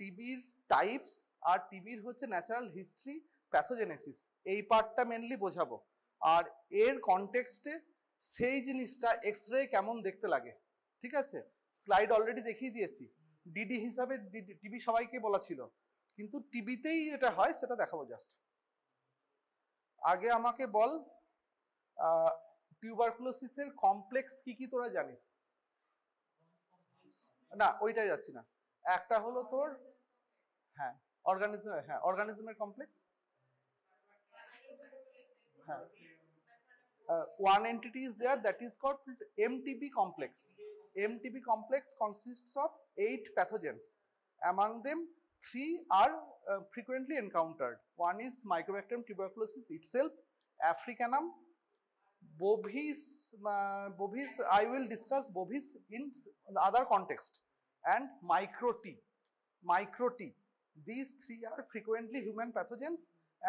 টিবির types আর টিবির হচ্ছে natural history, pathogenesis, এই পার্টটা মেনলি বোঝাবো। আর এর কনটেক্সটে সেই জিনিসটা এক্স-রে কেমন দেখতে লাগে, ঠিক আছে? স্লাইড অলরেডি দেখিয়ে দিয়েছি। ডিডি হিসাবে টিবি সবাইকে বলা ছিল, কিন্তু টিবিতেই এটা হয় সেটা দেখাবো জাস্ট। আগে আমাকে বল, টিউবারকুলোসিসের কমপ্লেক্স কি কি তোরা জানিস? না ওইটাই যাচ্ছি না। একটা হলো তোর হ্যাঁ অর্গানিজমের কমপ্লেক্স। হ্যাঁ, one entity is there that is called MTP complex. MTP complex consists of 8 pathogens. Among them, 3 are frequently encountered. One is Mycobacterium tuberculosis itself, Africanum, Bovis. I will discuss Bovis in the other context, and Micro T. These 3 are frequently human pathogens,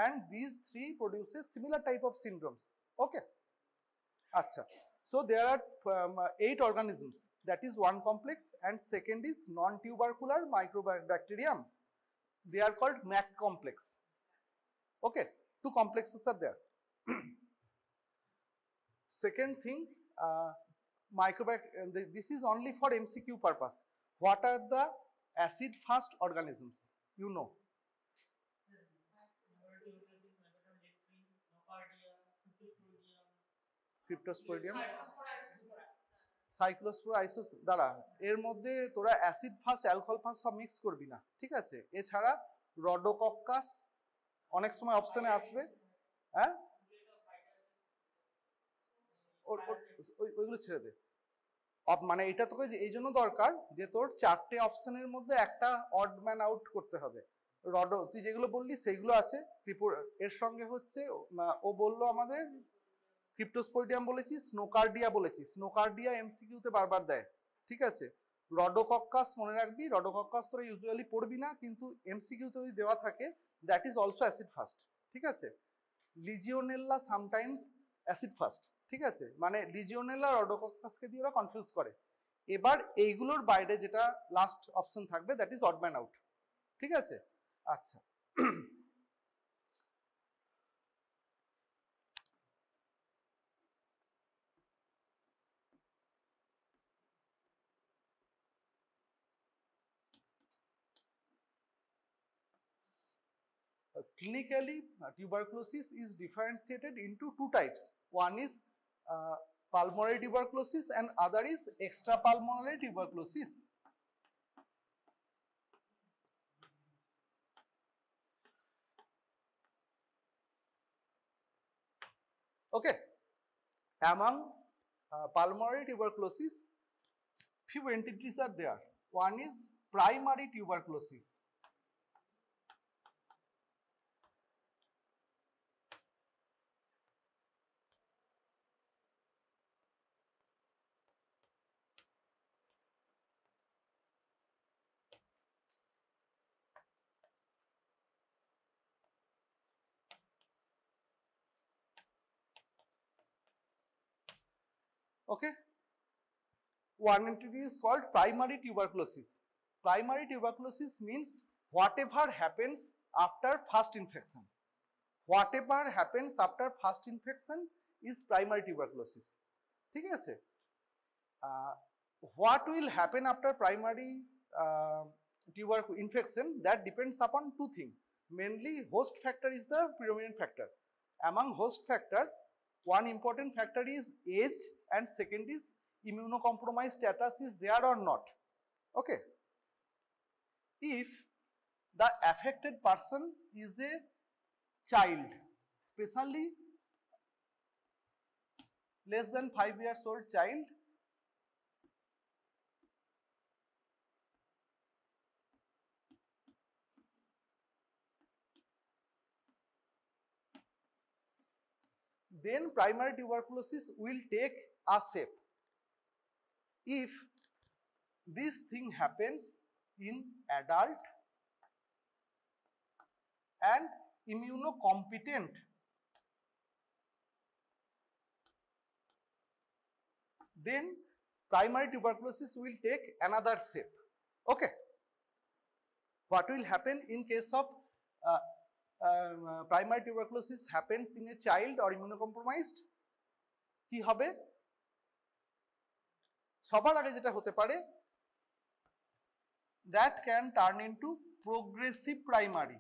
and these 3 produces similar type of syndromes. Okay. Acha. So there are 8 organisms. That is one complex, and second is non-tubercular Mycobacterium. They are called MAC complex. Okay, 2 complexes are there. Second thing, this is only for MCQ purpose. What are the acid-fast organisms? You know. Cryptosporidium, সাইক্লোস্পোরা, আইসোস, দাঁড়া, এর মধ্যে তোরা acid fast alcohol fast সব mix করবি না, ঠিক আছে? এছাড়া রডোকক্কাস অনেক সময় অপশনে আসবে। হ্যাঁ, ওইগুলো ছেড়ে দে। মানে এটা তোকে এই জন্য দরকার যে তোর 4টে অপশনের মধ্যে একটা অড ম্যান আউট করতে হবে। রডো তুই যেগুলো বললি সেইগুলো আছে। এর সঙ্গে হচ্ছে ও বললো আমাদের ক্রিপ্টোস্পোরিডিয়াম বলেছি, স্নোকার্ডিয়া বলেছি। স্নোকার্ডিয়া এমসিকিউতে বারবার দেয়, ঠিক আছে? রডোকক্কাস মনে রাখবি, রডোকক্কাস তোরা ইউজুয়ালি পড়বি না, কিন্তু এমসিকিউতে যদি দেওয়া থাকে, that is also acid fast, ঠিক আছে? লিজিওনেল্লা সামটাইমস অ্যাসিড ফাস্ট, ঠিক আছে? মানে লিজিওনেল্লা রডোকক্কাসকে দিয়ে ওরা কনফিউজ করে। এবার এইগুলোর বাইরে যেটা লাস্ট অপশন থাকবে, that is odd man out, ঠিক আছে? আচ্ছা, clinically, tuberculosis is differentiated into 2 types. One is pulmonary tuberculosis and other is extrapulmonary tuberculosis. Okay, among pulmonary tuberculosis, few entities are there. One is primary tuberculosis. Okay, one entity is called primary tuberculosis. Primary tuberculosis means whatever happens after first infection. Whatever happens after first infection is primary tuberculosis, ঠিক আছে? What will happen after primary tuberculosis infection, that depends upon 2 things. Mainly host factor is the predominant factor. Among host factor, one important factor is age, and second is immunocompromised status is there or not. Okay, if the affected person is a child, especially less than 5 years old child, then primary tuberculosis will take a shape. If this thing happens in adult and immunocompetent, then primary tuberculosis will take another shape. Okay, What will happen in case of primary tuberculosis happens in a child or immunocompromised? কি হবে? সবার আগে যেটা হতে পারে, that can turn into progressive primary.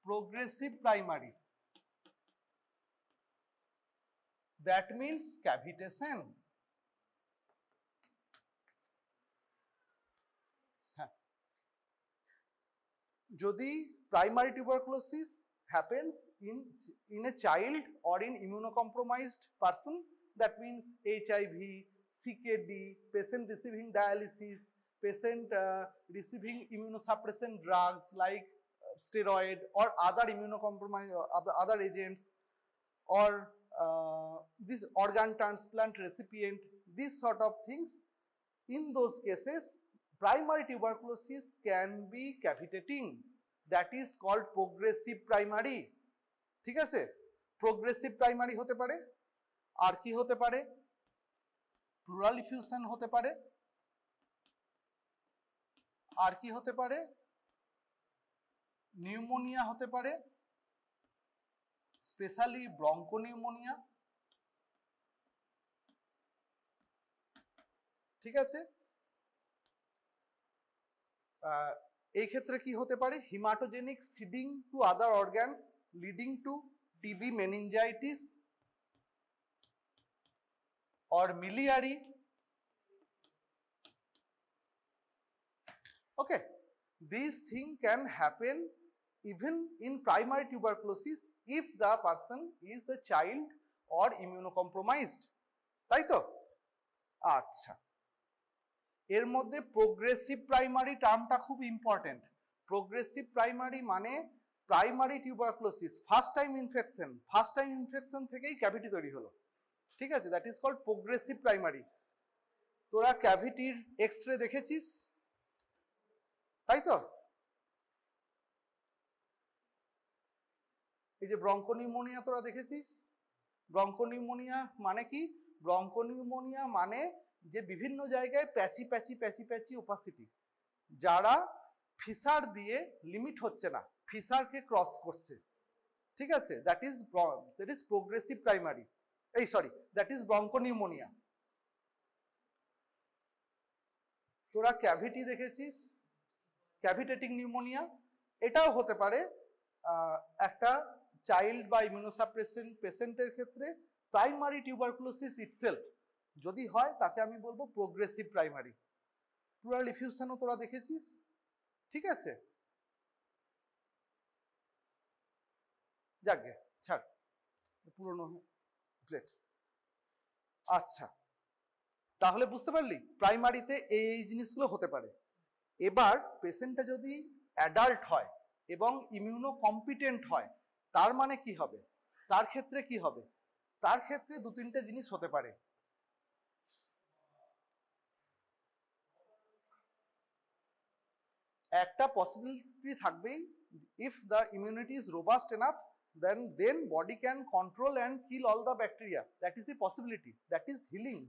Progressive primary. That means cavitation. যদি primary tuberculosis happens in a child or in immunocompromised person, that means HIV, CKD, patient receiving dialysis, patient receiving immunosuppressant drugs like steroid or other immunocompromised other agents, or this organ transplant recipient, these sort of things, in those cases primary tuberculosis can be cavitating. That is called progressive primary. ঠিক আছে, progressive primary হতে পারে। আর কি হতে পারে? pleural effusion হতে পারে। আর কি হতে পারে? নিউমোনিয়া হতে পারে, স্পেশালি ব্রঙ্কোনিউমোনিয়া। ঠিক আছে, এই ক্ষেত্রে কি হতে পারে? Hematogenic seeding to other organs leading to TB meningitis or miliary. Okay, this thing can happen even in primary tuberculosis if the person is a child or immunocompromised. তাই তো? আচ্ছা, এর মধ্যে প্রোগ্রেসিভ প্রাইমারি টার্মটা খুব ইম্পর্টেন্ট। প্রোগ্রেসিভ প্রাইমারি মানে primary tuberculosis first time infection থেকেই cavity তৈরি হলো। ঠিক আছে, that is called progressive primary. তোরা ক্যাভিটির এক্স-রে দেখেছিস, তাই তো? এই যে ব্রঙ্কোনিউমোনিয়া তোরা দেখেছিস। ব্রঙ্কোনিউমোনিয়া মানে কি? ব্রঙ্কোনিউমোনিয়া মানে যে বিভিন্ন জায়গায় patchy patchy patchy patchy opacity, যারা ফিসার দিয়ে লিমিট হচ্ছে না, ফিসারকে ক্রস করছে। ঠিক আছে, that is progressive primary, that is bronchopneumonia. তোরা ক্যাভিটি দেখেছিস, ক্যাভিটেটিং নিউমোনিয়া, এটাও হতে পারে একটা চাইল্ড বা ইমিউনোসাপ্রেসেন্ট পেশেন্টের ক্ষেত্রে। প্রাইমারি টিউবারকুলোসিস ইটসেলফ যদি হয় তাকে আমি বলবো প্রোগ্রেসিভ প্রাইমারি। প্লুরাল ইফিউশনও তোরা দেখেছিস। ঠিক আছে, যাক গে ছাড়, পুরনো প্লেট। আচ্ছা, তাহলে বুঝতে পারলি প্রাইমারিতে এই জিনিসগুলো হতে পারে। এবার পেশেন্টটা যদি অ্যাডাল্ট হয় এবং ইমিউনো কম্পিটেন্ট হয়, তার মানে কি হবে? তার ক্ষেত্রে কি হবে? তার ক্ষেত্রে দু তিনটে জিনিস হতে পারে। একটা পসিবিলিটি থাকবেই, if the immunity is robust enough, then body can control and kill all the bacteria. That is a possibility, that is healing.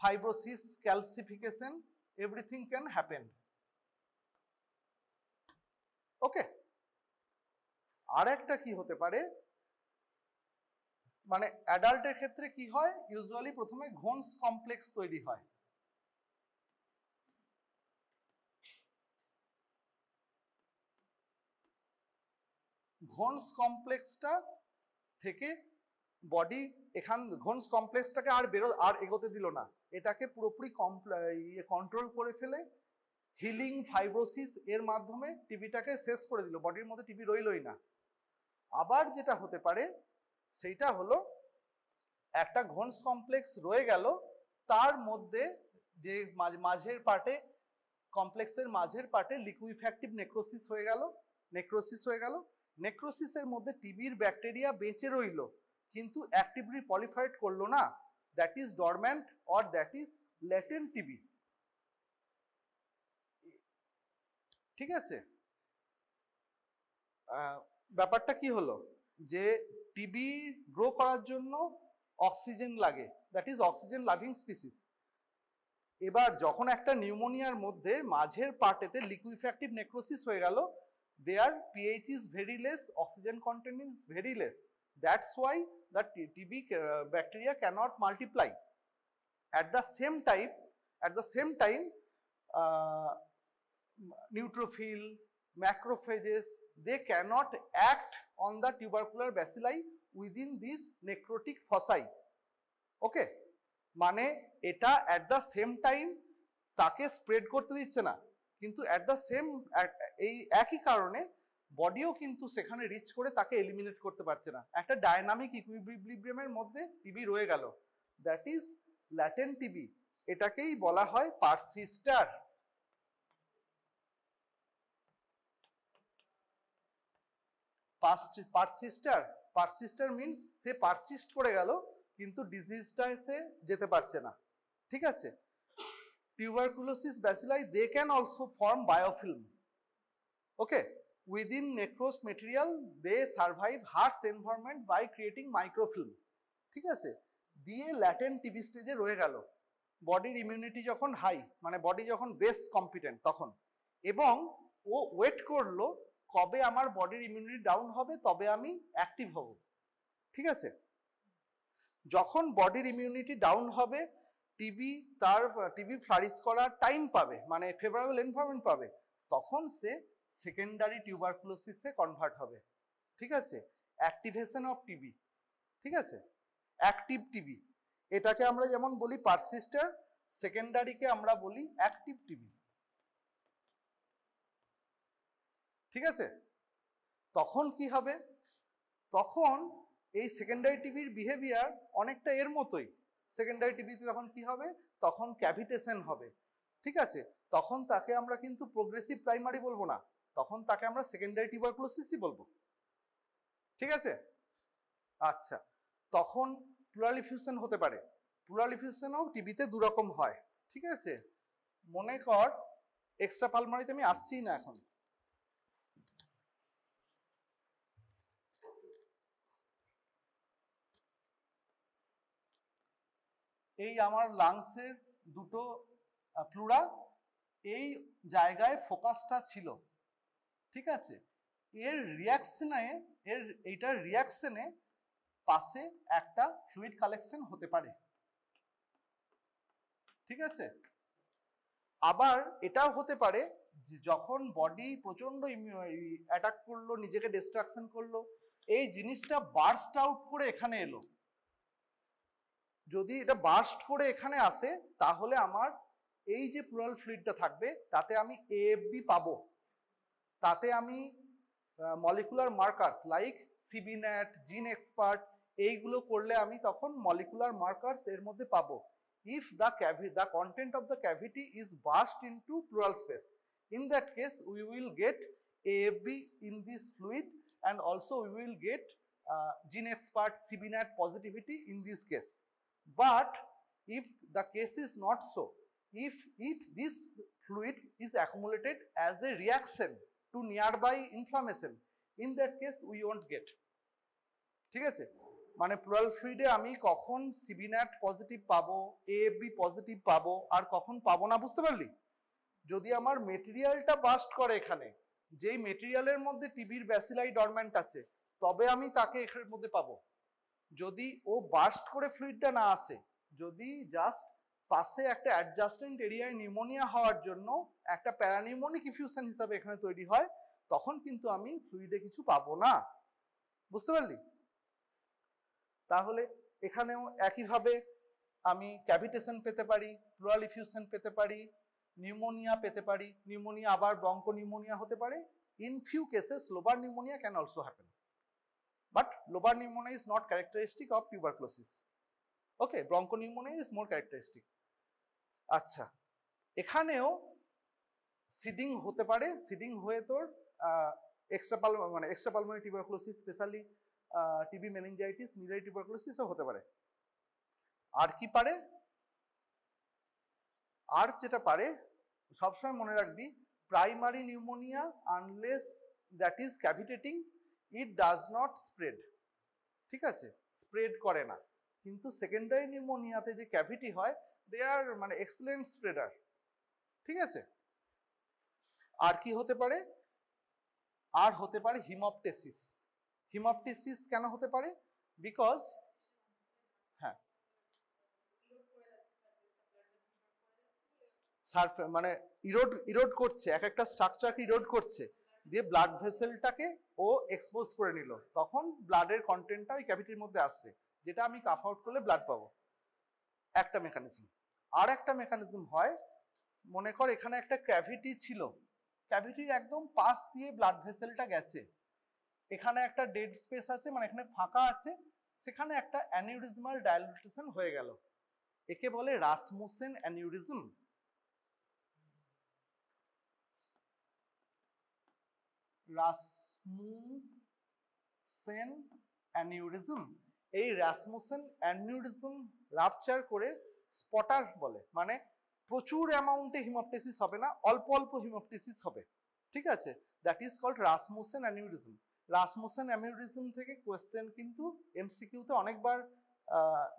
Fibrosis, calcification, everything can happen. ওকে, আর একটা কি হতে পারে, মানে অ্যাডাল্টের ক্ষেত্রে কি হয়, ইউজুয়ালি প্রথমে ঘোনস কমপ্লেক্স তৈরি হয়। ঘোনস কমপ্লেক্সটা থেকে বডি ঘোনস কমপ্লেক্সটাকে আর এগোতে দিল না, এটাকে পুরোপুরি কন্ট্রোল করে ফেলে হিলিং ফাইব্রোসিস এর মাধ্যমে টিবিটাকে শেষ করে দিল, বডির মধ্যে টিবি রইলই না। আবার যেটা হতে পারে সেইটা হলো একটা ঘোনস কমপ্লেক্স রয়ে গেল, তার মধ্যে যে মাঝের পার্টে, কমপ্লেক্সের মাঝের পার্টে লিকুইফ্যাক্টিভ নেক্রোসিস হয়ে গেল। নেক্রোসিসের মধ্যে টিবির ব্যাকটেরিয়া বেঁচে রইল কিন্তু অ্যাক্টিভলি পলিফারেট করলো না, that is dormant or that is latent TB. ঠিক আছে, ব্যাপারটা কি হলো যে টিবি গ্রো করার জন্য অক্সিজেন লাগে, that is oxygen loving species. এবার যখন একটা নিউমোনিয়ার মধ্যে মাঝের পার্টেতে লিকুইফ্যাক্টিভ নেক্রোসিস হয়ে গেল, their pH is very less, oxygen content is very less, that's why the TB bacteria cannot multiply. At the same time, neutrophil, macrophages, they cannot act on the tubercular bacilli within this necrotic foci. Okay, মানে এটা at the same time তাকে spread করতে দিচ্ছে না, কিন্তু at the same এই একই কারণে বডিও কিন্তু সেখানে রিচ করে তাকে এলিমিনেট করতে পারছে না। একটা ডায়নামিক ইকুইলিব্রিয়ামের মধ্যে টিবি রয়ে গেল, দ্যাট ইজ ল্যাটেন্ট টিবি। এটাকেই বলা হয় পারসিস্টার। পারসিস্টার মিনস সে পারসিস্ট করে গেল কিন্তু ডিজিজটা এসে যেতে পারছে না। ঠিক আছে, tuberculosis bacilli they can also form biofilm. Okay, within necrosed material they survive harsh environment by creating microfilm। ঠিক আছে, দিয়ে ল্যাটেন্ট টিবি স্টেজে রয়ে গেল, বডির ইমিউনিটি যখন হাই, মানে বডি যখন বেশ কম্পিটেন্ট তখন, এবং ও ওয়েট করলো কবে আমার বডির ইমিউনিটি ডাউন হবে তবে আমি অ্যাক্টিভ হব। ঠিক আছে, যখন বডির ইমিউনিটি ডাউন হবে, টিবি ফ্লারিশ করার টাইম পাবে, মানে ফেভারেবল এনভায়রনমেন্ট পাবে, তখন সে সেকেন্ডারি টিউবারকুলোসিসে কনভার্ট হবে। ঠিক আছে, অ্যাক্টিভেশন অফ টিবি। ঠিক আছে, অ্যাক্টিভ টিবি, এটাকে আমরা যেমন বলি পারসিস্টার, সেকেন্ডারিকে আমরা বলি অ্যাক্টিভ টিবি। ঠিক আছে, তখন কি হবে, তখন এই সেকেন্ডারি টিবির বিহেভিয়ার অনেকটা এর মতোই। সেকেন্ডারি টিবিতে তখন কি হবে, তখন ক্যাভিটেশন হবে। ঠিক আছে, তখন তাকে আমরা কিন্তু প্রোগ্রেসিভ প্রাইমারি বলবো না, তখন তাকে আমরা সেকেন্ডারি টিউবারকুলোসিসই বলবো। ঠিক আছে, আচ্ছা, তখন প্লুরাল ইফিউশন হতে পারে। প্লুরাল ইফিউশনও টিবিতে দুরকম হয়। ঠিক আছে, মনে কর এক্সট্রা পালমারিতে আমি আসছি না এখন, এই আমার লাংসের দুটো প্লুরা এই জায়গায় ফোকাসটা ছিল। ঠিক আছে, এইটার রিয়াকশনে পাশে একটা ফ্লুইড কালেকশন হতে পারে। ঠিক আছে, আবার এটাও হতে পারে যে যখন বডি প্রচন্ড অ্যাটাক করলো, নিজেকে ডিস্ট্রাকশন করলো, এই জিনিসটা বার্স্ট আউট করে এখানে এলো। যদি এটা বার্স্ট করে এখানে আসে তাহলে আমার এই যে প্লুরাল ফ্লুইডটা থাকবে তাতে আমি এএফবি পাবো, তাতে আমি molecular markers like সিবিন্যাট, gene expert, এইগুলো করলে আমি তখন মলিকুলার মার্কার্স এর মধ্যে পাবো। If the content of the cavity is burst into pleural space, in that case we will get AFB in this fluid and also we will get gene expert CBNAT positivity in this case. But if the case is not so, if this fluid is accumulated as a reaction to nearby inflammation, in that case we won't get। ঠিক আছে, মানে plural ফ্লুইডে আমি কখন সিবিন্যাট positive পাবো, AFB positive পাবো, আর কখন পাবো না, বুঝতে পারলি? যদি আমার মেটেরিয়ালটা বাস্ট করে এখানে, যেই মেটেরিয়ালের মধ্যে টিবির ব্যাসিলাই ডরম্যান্ট আছে, তবে আমি তাকে এখানের মধ্যে পাবো। যদি ও বাস্ট করে ফ্লুইডটা না আসে, যদি জাস্ট পাশে একটা অ্যাডজাস্টেন্ট এরিয়ায় নিউমোনিয়া হওয়ার জন্য একটা প্যারানিউমোনিক ইফিউশন হিসাবে এখানে তৈরি হয়, তখন কিন্তু আমি ফ্লুইডে কিছু পাবো না। বুঝতে পারলি? তাহলে এখানেও একইভাবে আমি ক্যাভিটেশন পেতে পারি, প্লুরাল ইফিউশন পেতে পারি, নিউমোনিয়া পেতে পারি। নিউমোনিয়া আবার ব্রঙ্কো নিউমোনিয়া হতে পারে। In few cases lobar pneumonia can also happen, but lobar pneumonia is not characteristic of tuberculosis. Okay, broncho pneumonia is more characteristic. আচ্ছা, এখানেও সিডিং হতে পারে, সিডিং হয়ে তোর extra pulmonary tuberculosis, specially TB meningitis, miliary টিউবারকুলোসিসও হতে পারে। আর কি পারে? আর যেটা পারে সবসময় মনে রাখবি, primary pneumonia unless that is cavitating, it does not spread. ঠিক আছে, স্প্রেড করে না। কিন্তু সেকেন্ডারি নিউমোনিয়াতে যে ক্যাভিটি হয়, দে আর মানে এক্সেলেন্ট স্প্রেডার। ঠিক আছে, আর কি হতে পারে? আর হতে পারে হিমোপটেসিস। হিমোপটেসিস কেন হতে পারে? বিকজ হ্যাঁ, মানে ইরোড করছে, এক একটা স্ট্রাকচারকে ইরোড করছে, দিয়ে ব্লাড ভেসেলটাকে ও এক্সপোজ করে নিল, তখন ব্লাডের কন্টেন্টটা ওই ক্যাভিটির মধ্যে আসবে, যেটা আমি কাফ আউট করলে ব্লাড পাবো। একটা মেকানিজম। আর একটা মেকানিজম হয়, মনে কর এখানে একটা ক্যাভিটি ছিল, ক্যাভিটির একদম পাশ দিয়ে ব্লাড ভেসেলটা গেছে, এখানে একটা ডেড স্পেস আছে, মানে এখানে ফাঁকা আছে, সেখানে একটা অ্যানিউরিজমাল ডায়ালিটেশন হয়ে গেল, একে বলে রাসমুসেন অ্যানিউরিজম। রাসমুসেন অ্যানিউরিজম, এই রাসমুসেন অ্যানিউরিজম রাপচার করে স্পটার বলে, মানে প্রচুর অ্যামাউন্টে হিমোপটেসিস হবে না, অল্প অল্প হিমোপটেসিস হবে। ঠিক আছে, that is called Rasmussen aneurysm. Rasmussen aneurysm থেকে কোয়েশ্চেন কিন্তু এমসিকিউতে অনেকবার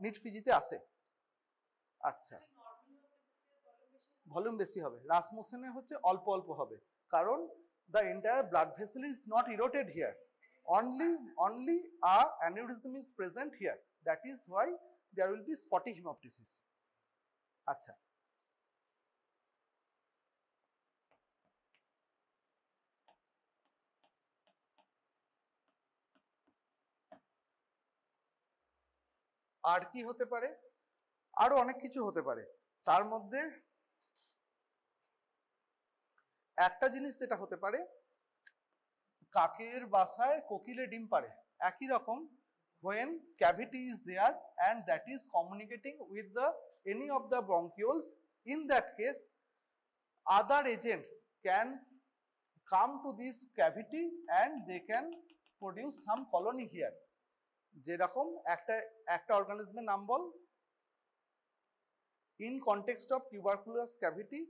নিট পিজিতে আসে। আচ্ছা, ভলিউম বেশি হবে, রাসমুসেনে হচ্ছে অল্প অল্প হবে, কারণ the entire blood vessel is not eroded here, only a aneurysm is present here, that is why there will be spotty hemoptysis. আচ্ছা, আর কি হতে পারে? আরো অনেক কিছু হতে পারে, তার মধ্যে একটা জিনিস যেটা হতে পারে, কাকের বাসায় কোকিলে ডিম পাড়ে, একই রকম when cavity is there and that is communicating with the any of the bronchioles, in that case other agents can come to this cavity and they can produce some colony here. যেরকম একটা অর্গানিজমের নাম বল, in context of tuberculous cavity,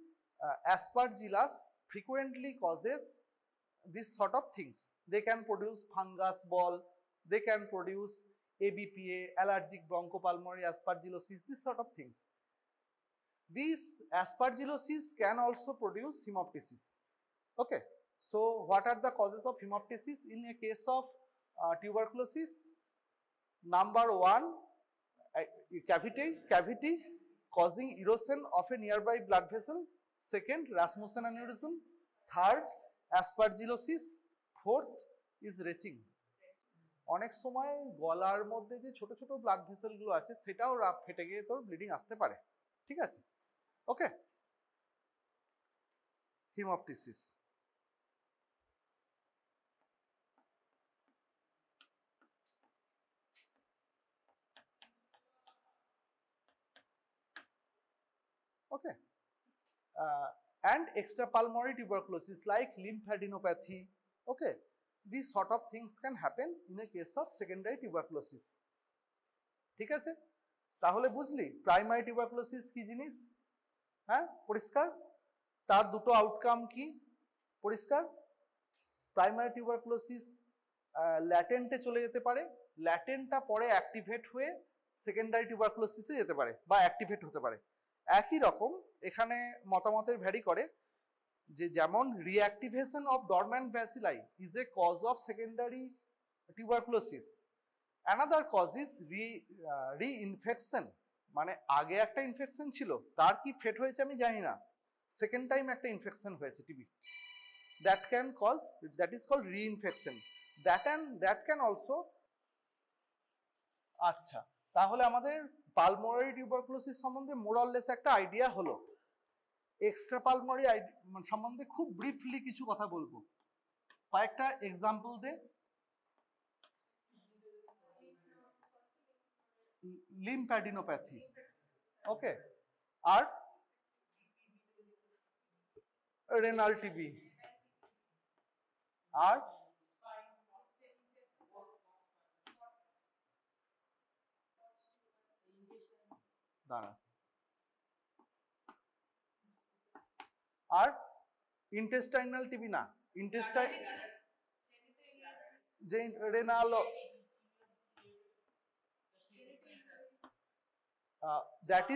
aspergillus frequently causes this sort of things. They can produce fungus ball, they can produce ABPA, allergic bronchopulmonary aspergillosis, this sort of things. These aspergillosis can also produce hemoptysis. Okay, so what are the causes of hemoptysis in a case of tuberculosis? Number one, cavity causing erosion of a nearby blood vessel. Second, Rasmussen aneurysm. Third, aspergillosis. Fourth is retching. অনেক সময় গলার মধ্যে যে ছোট ছোট blood vessel গুলো আছে, সেটাও ফেটে গিয়ে তোর ব্লিডিং আসতে পারে। ঠিক আছে, ওকে, হিমোপটিসিস। Okay, and extrapulmonary tuberculosis like lymphadenopathy. Okay, these sort of things can happen in a case of secondary tuberculosis. ঠিক আছে, তাহলে বুঝলি প্রাইমারি টিউবারকুলোসিস কি জিনিস? হ্যাঁ, পরিষ্কার? তার দুটো আউটকাম কি পরিষ্কার? প্রাইমারি টিউবারকুলোসিস ল্যাটেন্টে চলে যেতে পারে, ল্যাটেন্টটা পরে অ্যাক্টিভেট হয়ে সেকেন্ডারি টিউবারকুলোসিসে যেতে পারে বা অ্যাক্টিভেট হতে পারে। একই রকম এখানে মতামতের ভ্যারি করে, যে যেমন reactivation of dormant bacilli is a cause of secondary tuberculosis. Another cause is reinfection, মানে আগে একটা ইনফেকশন ছিল, তার কি ফেট হয়েছে আমি জানি না, সেকেন্ড টাইম একটা ইনফেকশন হয়েছে TB, that can cause, that is called reinfection, that can also। আচ্ছা, তাহলে আমাদের পালমোনারি টিউবারকুলোসিস সম্বন্ধে মোরাললেস একটা আইডিয়া হলো। এক্সট্রা পালমোনারি সম্বন্ধে খুব ব্রিফলি কিছু কথা বলবো, কয়েকটা এক্সাম্পল দে। লিম্ফ্যাডিনোপ্যাথি, ওকে, আর রেনাল টিবি, আর দাঁড়া, আর ইন্টেস্টাইনাল টিবি না, ইন্টেস্টাইন যে renal that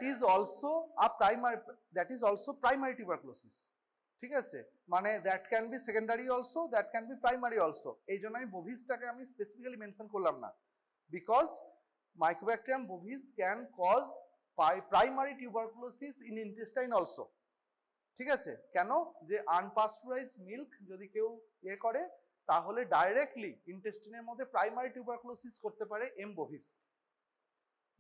is also a primary tuberculosis. ঠিক আছে, মানে that can be secondary also, that can be primary also. এই জন্য আমি বোভিসটাকে আমি স্পেসিফিক্যালি মেনশন করলাম না, because mycobacterium bovis can cause primary tuberculosis in intestine also. ঠিক আছে, কেন? যে আনপাস্টুরাইজ মিল্ক যদি কেউ করে তাহলে ডাইরেক্টলি ইন্টেস্টিনের মধ্যে প্রাইমারি টিউবারকুলোসিস করতে পারে M bovis.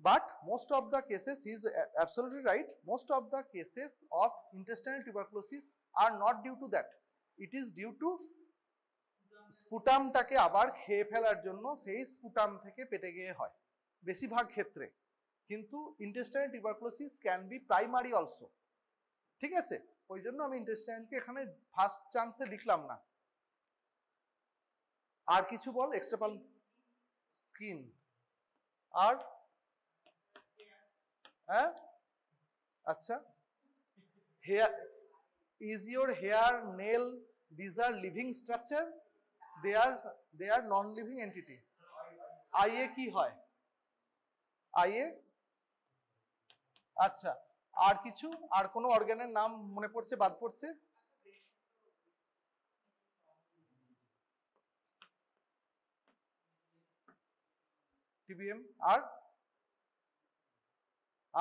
But most of the cases, he is absolutely right, most of the cases of intestinal tuberculosis are not due to that. It is due to স্পুটামটাকে আবার খেয়ে ফেলার জন্য সেই স্পুটাম থেকে পেটে গিয়ে হয় বেশিরভাগ ক্ষেত্রে। কিন্তু intestinal tuberculosis can be primary also. ঠিক আছে, ওই জন্য আমি ইন্টেস্টাইনালকে এখানে ফার্স্ট চান্সে লিখলাম না। আর কিছু বল, এক্সট্রাপাল স্কিন আর হ্যাঁ, আচ্ছা, hair, is your hair, nail, these are living structure, they are non living entity. আইয়ে কি হয়? আইয়ে, আচ্ছা, আর কিছু, আর কোন অর্গানের নাম মনে পড়ছে, বাদ পড়ছে? টিবিএম,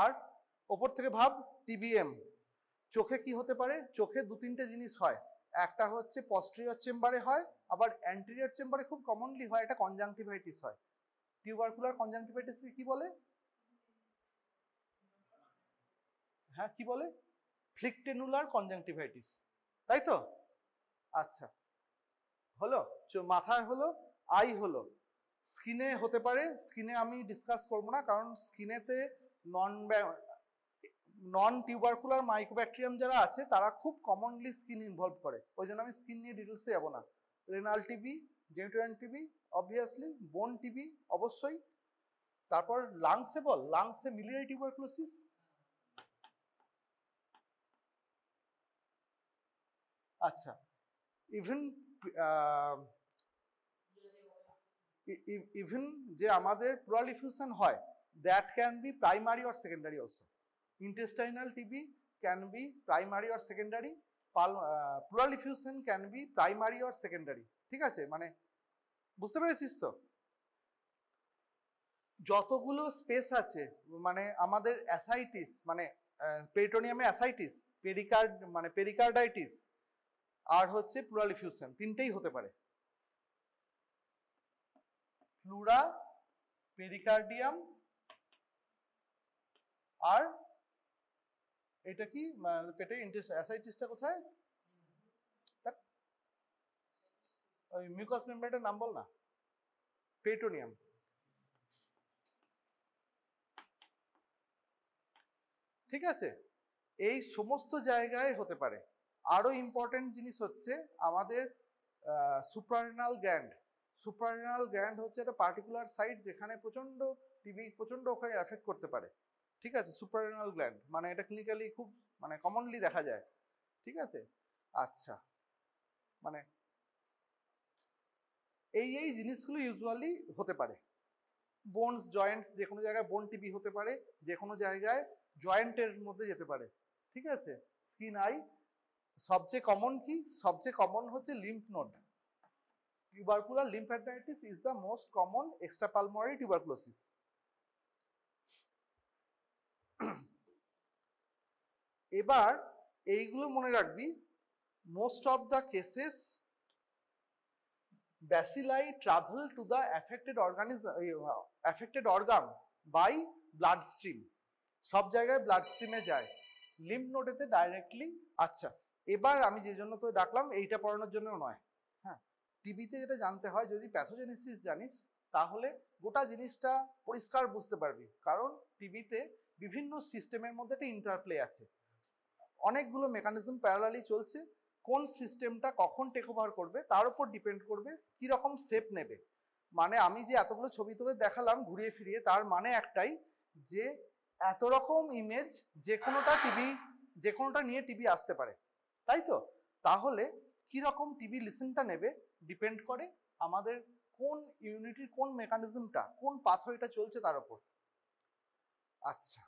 আর ওপর থেকে ভাব, টিবিএম। চোখে কি হতে পারে? চোখে দু তিনটে জিনিস হয়, একটা হচ্ছে পস্টেরিয়র চেম্বারে হয়, আবার অ্যান্টেরিয়র চেম্বারে খুব কমনলি হয়, এটা কনজাংটিভাইটিস হয়। টিউবারকুলার কনজাংটিভাইটিসকে কি বলে? হ্যাঁ, কি বলে? ফ্লিকটেনুলার কনজাংটিভাইটিস, তাই তো? আচ্ছা, হলো, মাথায় হলো, আই হলো, স্কিনে হতে পারে। স্কিনে আমি ডিসকাস করবো না, কারণ স্কিনেতে নন টিউবারকুলার মাইক্রোব্যাকটেরিয়াম যারা আছে তারা খুব কমনলি স্কিন ইনভলভ করে, ওই জন্য আমি স্কিন নিয়ে ডিটেলসে যাবো না। রেনাল টিবি, জেনিটোরিয়াল টিবি অবভিয়াসলি, বোন টিবি অবশ্যই, তারপর লাংসে বল, লাংসে মিলিয়ারি টিউবারকুলোসিস, আচ্ছা, ইভেন যে আমাদের প্লুরাল ইফিউশন হয়, that can be primary or secondary also. Intestinal TB can be primary or secondary, pleural effusion can be primary or secondary. ঠিক আছে, মানে বুঝতে পেরেছিস তো? যতগুলো স্পেস আছে, মানে আমাদের অ্যাসাইটিস, মানে পেরিটোনিয়ামে অ্যাসাইটিস, মানে পেরিকার্ডাইটিস, আর হচ্ছে প্লুরাল ইফিউশন, তিনটেই হতে পারে। প্লুরা, পেরিকার্ডিয়াম, আর এটা কি পেটে অ্যাসাইটিসটা কোথায়? ওই মিউকাস মেমব্রেনের নাম বল না। পেরিটোনিয়াম। ঠিক আছে, এই সমস্ত জায়গায় হতে পারে। আরো ইম্পর্টেন্ট জিনিস হচ্ছে আমাদের সুপ্রারেনাল গ্ল্যান্ড। সুপ্রারেনাল গ্ল্যান্ড হচ্ছে একটা পার্টিকুলার সাইট যেখানে প্রচন্ড টিবি প্রচন্ড ওখানে এফেক্ট করতে পারে। ঠিক আছে, সুপ্রারেনাল গ্ল্যান্ড মানে এটা ক্লিনিক্যালি খুব মানে কমনলি দেখা যায়। ঠিক আছে, আচ্ছা, মানে এই জিনিসগুলো ইউজুয়ালি হতে পারে। বোনস, জয়েন্টস, যে কোনো জায়গায় বোন টিবি হতে পারে, যে কোনো জায়গায় জয়েন্টের মধ্যে যেতে পারে। ঠিক আছে, স্কিন, আই, সবচেয়ে কমন কি? সবচেয়ে কমন হচ্ছে lymph node. Tubercular lymphadenitis is the most common extrapulmonary tuberculosis. এবার এইগুলো মনে রাখবি, most of the cases bacilli travel to the affected organ by blood stream। সব জায়গায় ব্লাড স্ট্রিমে যায়, লিম্ফ নোডেতে ডাইরেক্টলি। আচ্ছা, এবার আমি যে জন্য তো ডাকলাম এইটা পড়ানোর জন্য নয়। হ্যাঁ, টিবিতে যেটা জানতে হয়, যদি প্যাথোজেনেসিস জানিস তাহলে গোটা জিনিসটা পরিষ্কার বুঝতে পারবি, কারণ টিবিতে বিভিন্ন সিস্টেমের মধ্যে একটা ইন্টারপ্লে আছে, অনেকগুলো মেকানিজম প্যারালালি চলছে। কোন সিস্টেমটা কখন টেক ওভার করবে তার উপর ডিপেন্ড করবে কি রকম শেপ নেবে। মানে আমি যে এতগুলো ছবি তোকে দেখালাম ঘুরিয়ে ফিরিয়ে, তার মানে একটাই যে এত রকম ইমেজ যে কোনোটা নিয়ে টিবি আসতে পারে, তাই তো? তাহলে কি রকম টিবি লিসেনটা নেবে ডিপেন্ড করে আমাদের কোন ইউনিটির কোন মেকানিজমটা, কোন পাথওয়েটা চলছে তার উপর। আচ্ছা,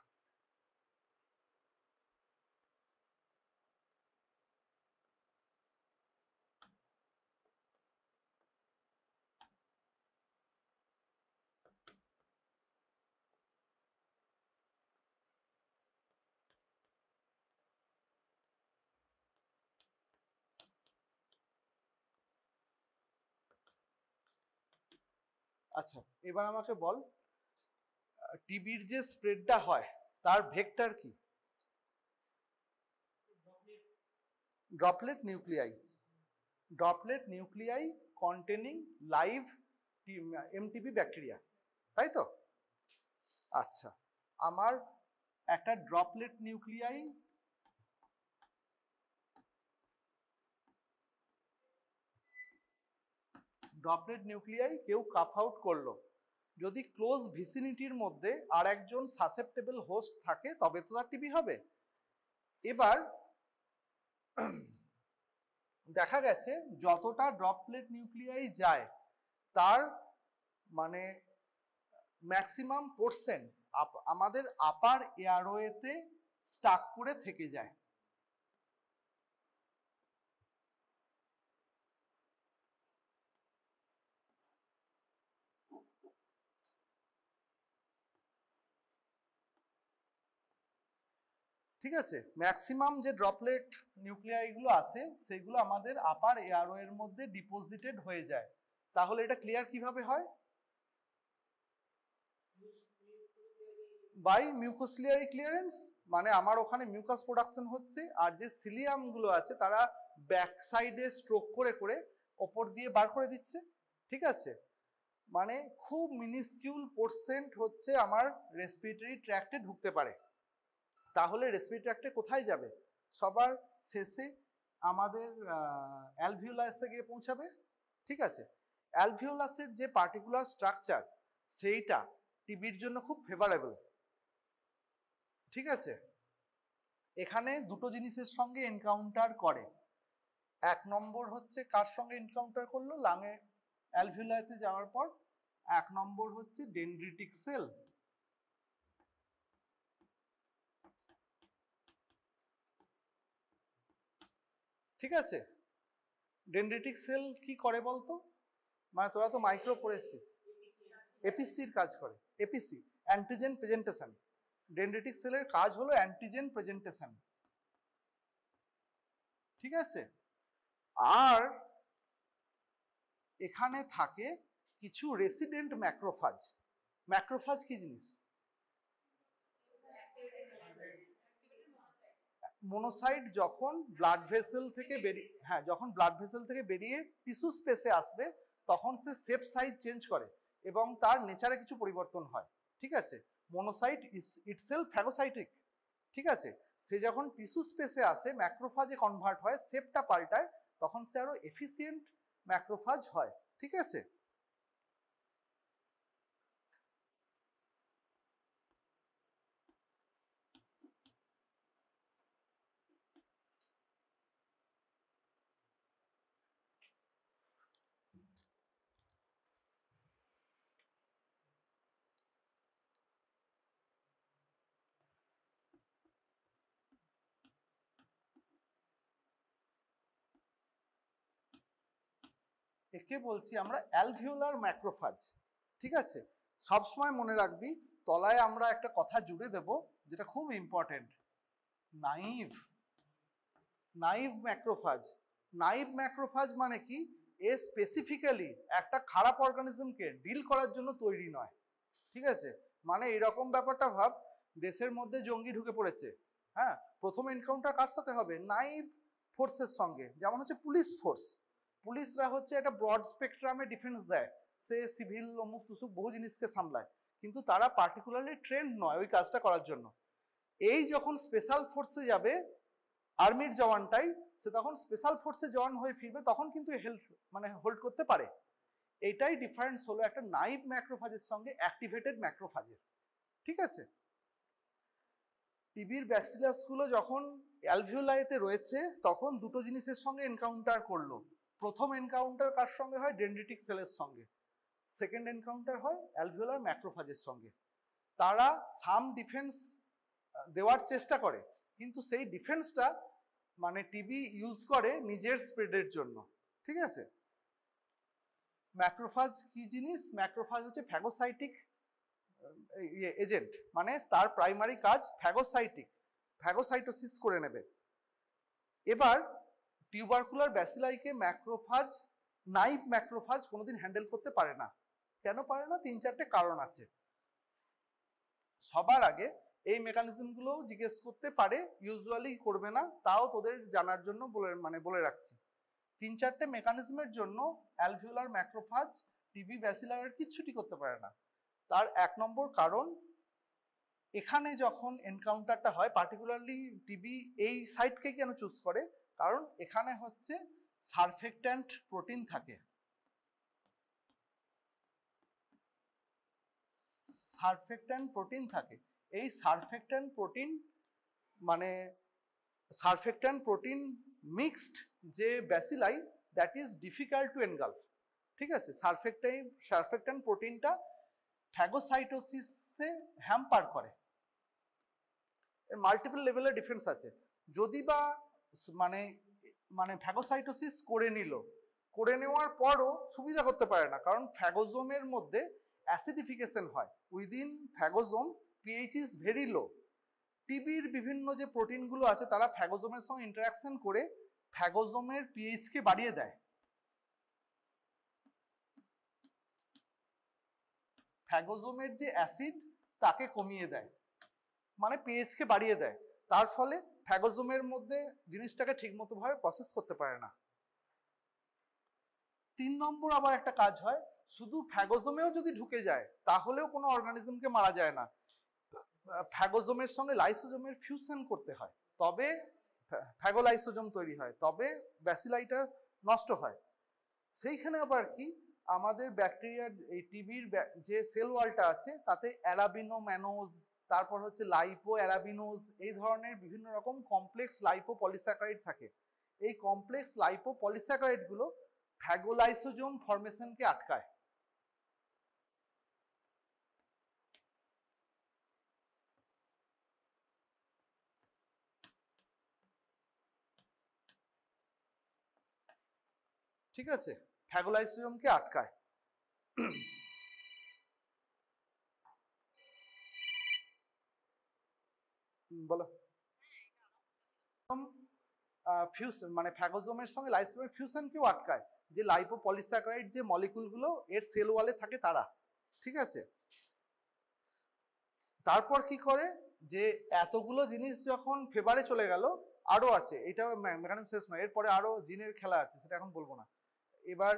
আচ্ছা, এবার আমাকে বল টিবির যে স্প্রেডটা হয় তার ভেক্টর কি? Droplet nuclei, droplet nuclei containing live MTB bacteria, তাই তো? আচ্ছা, আমার একটা ড্রপলেট নিউক্লিয়াই কেউ কাফ আউট করলো, যদি ক্লোজ ভিসিনিটির মধ্যে আর একজন সাসেপ্টেবল হোস্ট থাকে তবে তো তার টিবি হবে। এবার দেখা গেছে যতটা ড্রপলেট নিউক্লিয়াই যায় তার মানে ম্যাক্সিমাম পোর্শন আমাদের আপার এয়ারওয়েতে স্টাক করে থেকে যায়। ঠিক আছে, ম্যাক্সিমাম যে ড্রপলেট নিউক্লিয়াইগুলো আছে সেগুলো আমাদের আপার এয়ারওয়ের মধ্যে ডিপোজিটেড হয়ে যায়। তাহলে এটা ক্লিয়ার কিভাবে হয়? বাই মিউকোসিলিয়ারি ক্লিয়ারেন্স, মানে আমার ওখানে মিউকাস প্রোডাকশন হচ্ছে আর যে সিলিয়াম গুলো আছে তারা ব্যাক সাইডে স্ট্রোক করে করে ওপর দিয়ে বার করে দিচ্ছে। ঠিক আছে, মানে খুব মিনিস্কিউল পোর্সেন্ট হচ্ছে আমার রেসপিরেটরি ট্র্যাক্টে ঢুকতে পারে। তাহলে রেসপিরেটরি ট্র্যাক্টে কোথায় যাবে? সবার শেষে আমাদের অ্যালভিওলাসে গিয়ে পৌঁছাবে। ঠিক আছে, অ্যালভিওলাসের যে পার্টিকুলার স্ট্রাকচার সেইটা টিবির জন্য খুব ফেভারেবল। ঠিক আছে, এখানে দুটো জিনিসের সঙ্গে এনকাউন্টার করে। এক নম্বর হচ্ছে কার সঙ্গে এনকাউন্টার করলো? লাঙে অ্যালভিওলাসে যাওয়ার পর এক নম্বর হচ্ছে ডেনড্রিটিক সেল। ঠিক আছে, ডেনড্রিটিক সেল কি করে বলতো? মানে তোরা তো মাইক্রো পড়েছিস, এপিসির কাজ করে। APC, antigen presentation. ডেনড্রিটিক সেলের কাজ হলো অ্যান্টিজেন প্রেজেন্টেশন। ঠিক আছে, আর এখানে থাকে কিছু রেসিডেন্ট ম্যাক্রোফাজ। ম্যাক্রোফাজ কি জিনিস? মোনোসাইট যখন ব্লাড ভেসেল থেকে বেরিয়ে, হ্যাঁ, যখন ব্লাড ভেসেল থেকে বেরিয়ে টিস্যু স্পেসে আসবে তখন সে শেপ সাইজ চেঞ্জ করে এবং তার নেচারে কিছু পরিবর্তন হয়। ঠিক আছে, মোনোসাইট ইটসেলফ ফ্যাগোসাইটিক। ঠিক আছে, সে যখন টিস্যু স্পেসে আসে ম্যাক্রোফাজে কনভার্ট হয়, শেপটা পাল্টায়, তখন সে আরো এফিসিয়েন্ট ম্যাক্রোফাজ হয়। ঠিক আছে, একে বলছি আমরা অ্যালভিওলার ম্যাক্রোফাজ। ঠিক আছে, সবসময় মনে রাখবি তলায় আমরা একটা কথা জুড়ে দেব যেটা খুব important, naive. Naive macrophage. Naive macrophage মানে কি? এ স্পেসিফিক্যালি একটা খারাপ অর্গানিজমকে ডিল করার জন্য তৈরি নয়। ঠিক আছে, মানে এরকম ব্যাপারটা ভাব, দেশের মধ্যে জঙ্গি ঢুকে পড়েছে, হ্যাঁ, প্রথম এনকাউন্টার কার সাথে হবে? নাইভ ফোর্সের সঙ্গে। যেমন হচ্ছে পুলিশ ফোর্স, পুলিশরা হচ্ছে একটা ব্রড স্পেকট্রামে ডিফেন্স দেয়, সে সিভিল অমুক তুসুক বহু জিনিসকে সামলায়, কিন্তু তারা পার্টিকুলারলি ট্রেন্ড নয় ওই কাজটা করার জন্য। এই যখন স্পেশাল ফোর্সে যাবে আর্মির জওয়ানটাই, সে তখন স্পেশাল ফোর্সে জয়েন হয়ে ফিরবে, তখন কিন্তু হেল্প মানে হোল্ড করতে পারে। এটাই ডিফারেন্স হলো একটা নাইভ ম্যাক্রোফাজের সঙ্গে অ্যাক্টিভেটেড ম্যাক্রোফাজের। ঠিক আছে, টিবির ব্যাকটেরিয়াসগুলো যখন অ্যালভিওলাইতে রয়েছে তখন দুটো জিনিসের সঙ্গে এনকাউন্টার করলো। প্রথম এনকাউন্টার কার সঙ্গে হয়? ডেনড্রিটিক সেলের সঙ্গে। সেকেন্ড এনকাউন্টার হয় অ্যালভিওলার ম্যাক্রোফাজের সঙ্গে। তারা সাম ডিফেন্স দেওয়ার চেষ্টা করে, কিন্তু সেই ডিফেন্সটা মানে টিবি ইউজ করে নিজের স্প্রেডের জন্য। ঠিক আছে, ম্যাক্রোফাজ কি জিনিস? ম্যাক্রোফাজ হচ্ছে ফ্যাগোসাইটিক এজেন্ট, মানে তার প্রাইমারি কাজ ফ্যাগোসাইটোসিস করে নেবে। এবার টিউবারকুলার ব্যাসিলাইকে ম্যাক্রোফাজ, নাইভ ম্যাক্রোফাজ কোনোদিন হ্যান্ডেল করতে পারে না। কেন পারে না? 3-4টে কারণ আছে। সবার আগে এই মেকানিজমগুলো জিজ্ঞেস করতে পারে, ইউজুয়ালি করবে না, তাও তোদের জানার জন্য বলে রাখছি। 3-4টে মেকানিজমের জন্য অ্যালভিওলার ম্যাক্রোফাজ টিবি ব্যাসিলার কিচ্ছুটি করতে পারে না। তার 1 নম্বর কারণ, এখানে যখন এনকাউন্টারটা হয়, পার্টিকুলারলি টিবি এই সাইটকে কেন চুজ করে? কারণ এখানে হচ্ছে সারফেক্ট্যান্ট প্রোটিন থাকে। এই সারফেক্ট্যান্ট প্রোটিন মিক্সড যে bacilli, that is difficult to engulf. ঠিক আছে, সারফেক্ট্যান্ট প্রোটিনটা ফ্যাগোসাইটোসিসে হ্যাম্পার করে। এর মাল্টিপল লেভেলের ডিফারেন্স আছে। যদি বা মানে ফ্যাগোসাইটোসিস করে নেওয়ার পরও সুবিধা করতে পারে না, কারণ ফ্যাগোজোমের মধ্যে অ্যাসিডিফিকেশন হয়। Within phagosome pH is very low. টিবির বিভিন্ন যে প্রোটিনগুলো আছে তারা ফ্যাগোজোমের সঙ্গে ইন্টারাকশন করে ফ্যাগোজোমের পিএইচকে বাড়িয়ে দেয়। ফ্যাগোজোমের যে অ্যাসিড তাকে কমিয়ে দেয়, মানে পিএইচকে বাড়িয়ে দেয়। তার ফলে ফ্যাগোজোমের মধ্যে জিনিসটাকে ঠিকমতো ভাবে প্রসেস করতে পারে না। 3 নম্বর আবার একটা কাজ হয়, শুধু ফ্যাগোজোমেও যদি ঢুকে যায় তাহলেও কোনো অর্গানিজমকে মারা যায় না। ফ্যাগোজোমের সঙ্গে লাইসোজোমের ফিউশন করতে হয়, তবে ফ্যাগোলাইসোজোম তৈরি হয়, তবে ব্যাসিলাইটা নষ্ট হয়। সেইখানে আবার কি, আমাদের ব্যাকটেরিয়ার এই টিবির যে সেল ওয়ালটা আছে তাতে অ্যারাবিনোম্যানোজ, তারপর হচ্ছে লাইপো অ্যারাবিনোজ, এই ধরনের বিভিন্ন রকম কমপ্লেক্স লাইপো পলিস্যাকারাইড থাকে। এই কমপ্লেক্স লাইপো পলিস্যাকারাইডগুলো ফ্যাগোলাইসোজোম ফরমেশনকে আটকায়। ঠিক আছে, ফ্যাগোলাইসোজোমকে আটকায়। বলো। ফিউশন মানে ফ্যাগোজোমের সঙ্গে লাইসোজোমের ফিউশনকেও আটকায়, যে লাইপোপলিস্যাকারাইড যে মলিকুলগুলো এর সেল ওয়ালে থাকে তারা। ঠিক আছে, তারপর কি করে, যে এতগুলো জিনিস যখন ফেভারে চলে গেল, আরো আছে, এটা মেকানিজম শেষ নয়, এরপরে আরো জিনের খেলা আছে, সেটা এখন বলবো না। এবার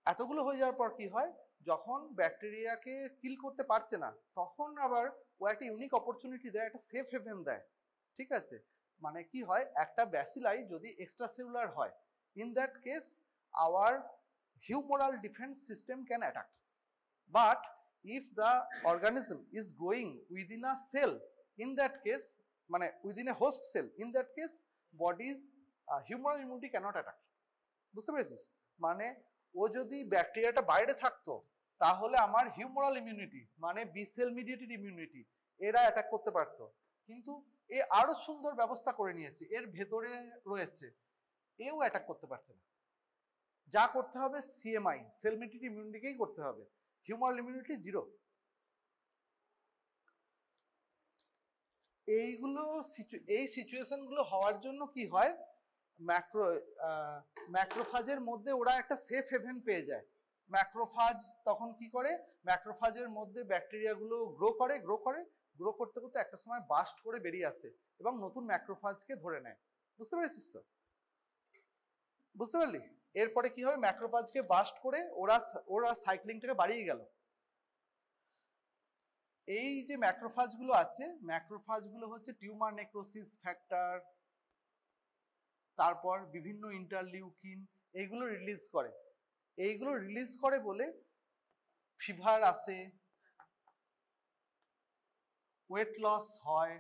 এতগুলো হয়ে যাওয়ার পর কি হয়, যখন ব্যাকটেরিয়াকে কিল করতে পারছে না, তখন আবার ও একটা ইউনিক অপরচুনিটি দেয়, একটা সেফ হেভেন দেয়। ঠিক আছে, মানে কি হয়, একটা ব্যাসিলাই যদি এক্সট্রা সেলুলার হয়, in that case our humoral defence system can attack. But if the organism is growing within a cell, in that case মানে within a host cell, in that case body's humoral immunity cannot attack. বুঝতে পেরেছিস? মানে ও যদি ব্যাকটেরিয়াটা বাইরে থাকতো তাহলে আমার humoral immunity মানে বি সেল মিডিয়েটেড ইমিউনিটি এরা অ্যাটাক করতে পারতো, কিন্তু এ আরো সুন্দর ব্যবস্থা করে নিয়েছে, এর ভেতরে রয়েছে, এও অ্যাটাক করতে পারছে না। যা করতে হবে সিএমআই, সেল মিডিয়েটেড ইমিউনিটিকেই করতে হবে, হিউমারাল ইমিউনিটি 0। এই সিচুয়েশনগুলো হওয়ার জন্য কি হয়, ম্যাক্রোফাজের মধ্যে ওরা একটা সেফ হেভেন পেয়ে যায়। ম্যাক্রোফাজ তখন কি করে, ম্যাক্রোফাজের মধ্যে ব্যাকটেরিয়াগুলো গ্রো করতে করতে একটা সময় বাস্ট করে বেরিয়ে আসে এবং নতুন ম্যাক্রোফাজকে ধরে নেয়। বুঝতে পেরেছিস তো? বুঝতে পারলি? এরপরে কি হবে, ম্যাক্রোফাজকে বাস্ট করে ওরা সাইক্লিংটাকে বাড়িয়ে গেল। এই যে ম্যাক্রোফাজগুলো আছে, ম্যাক্রোফাজগুলো হচ্ছে টিউমার নেক্রোসিস ফ্যাক্টর, তারপর বিভিন্ন ইন্টারলিউকিন, এইগুলো রিলিজ করে বলে ফিভার আসে, ওয়েট লস হয়,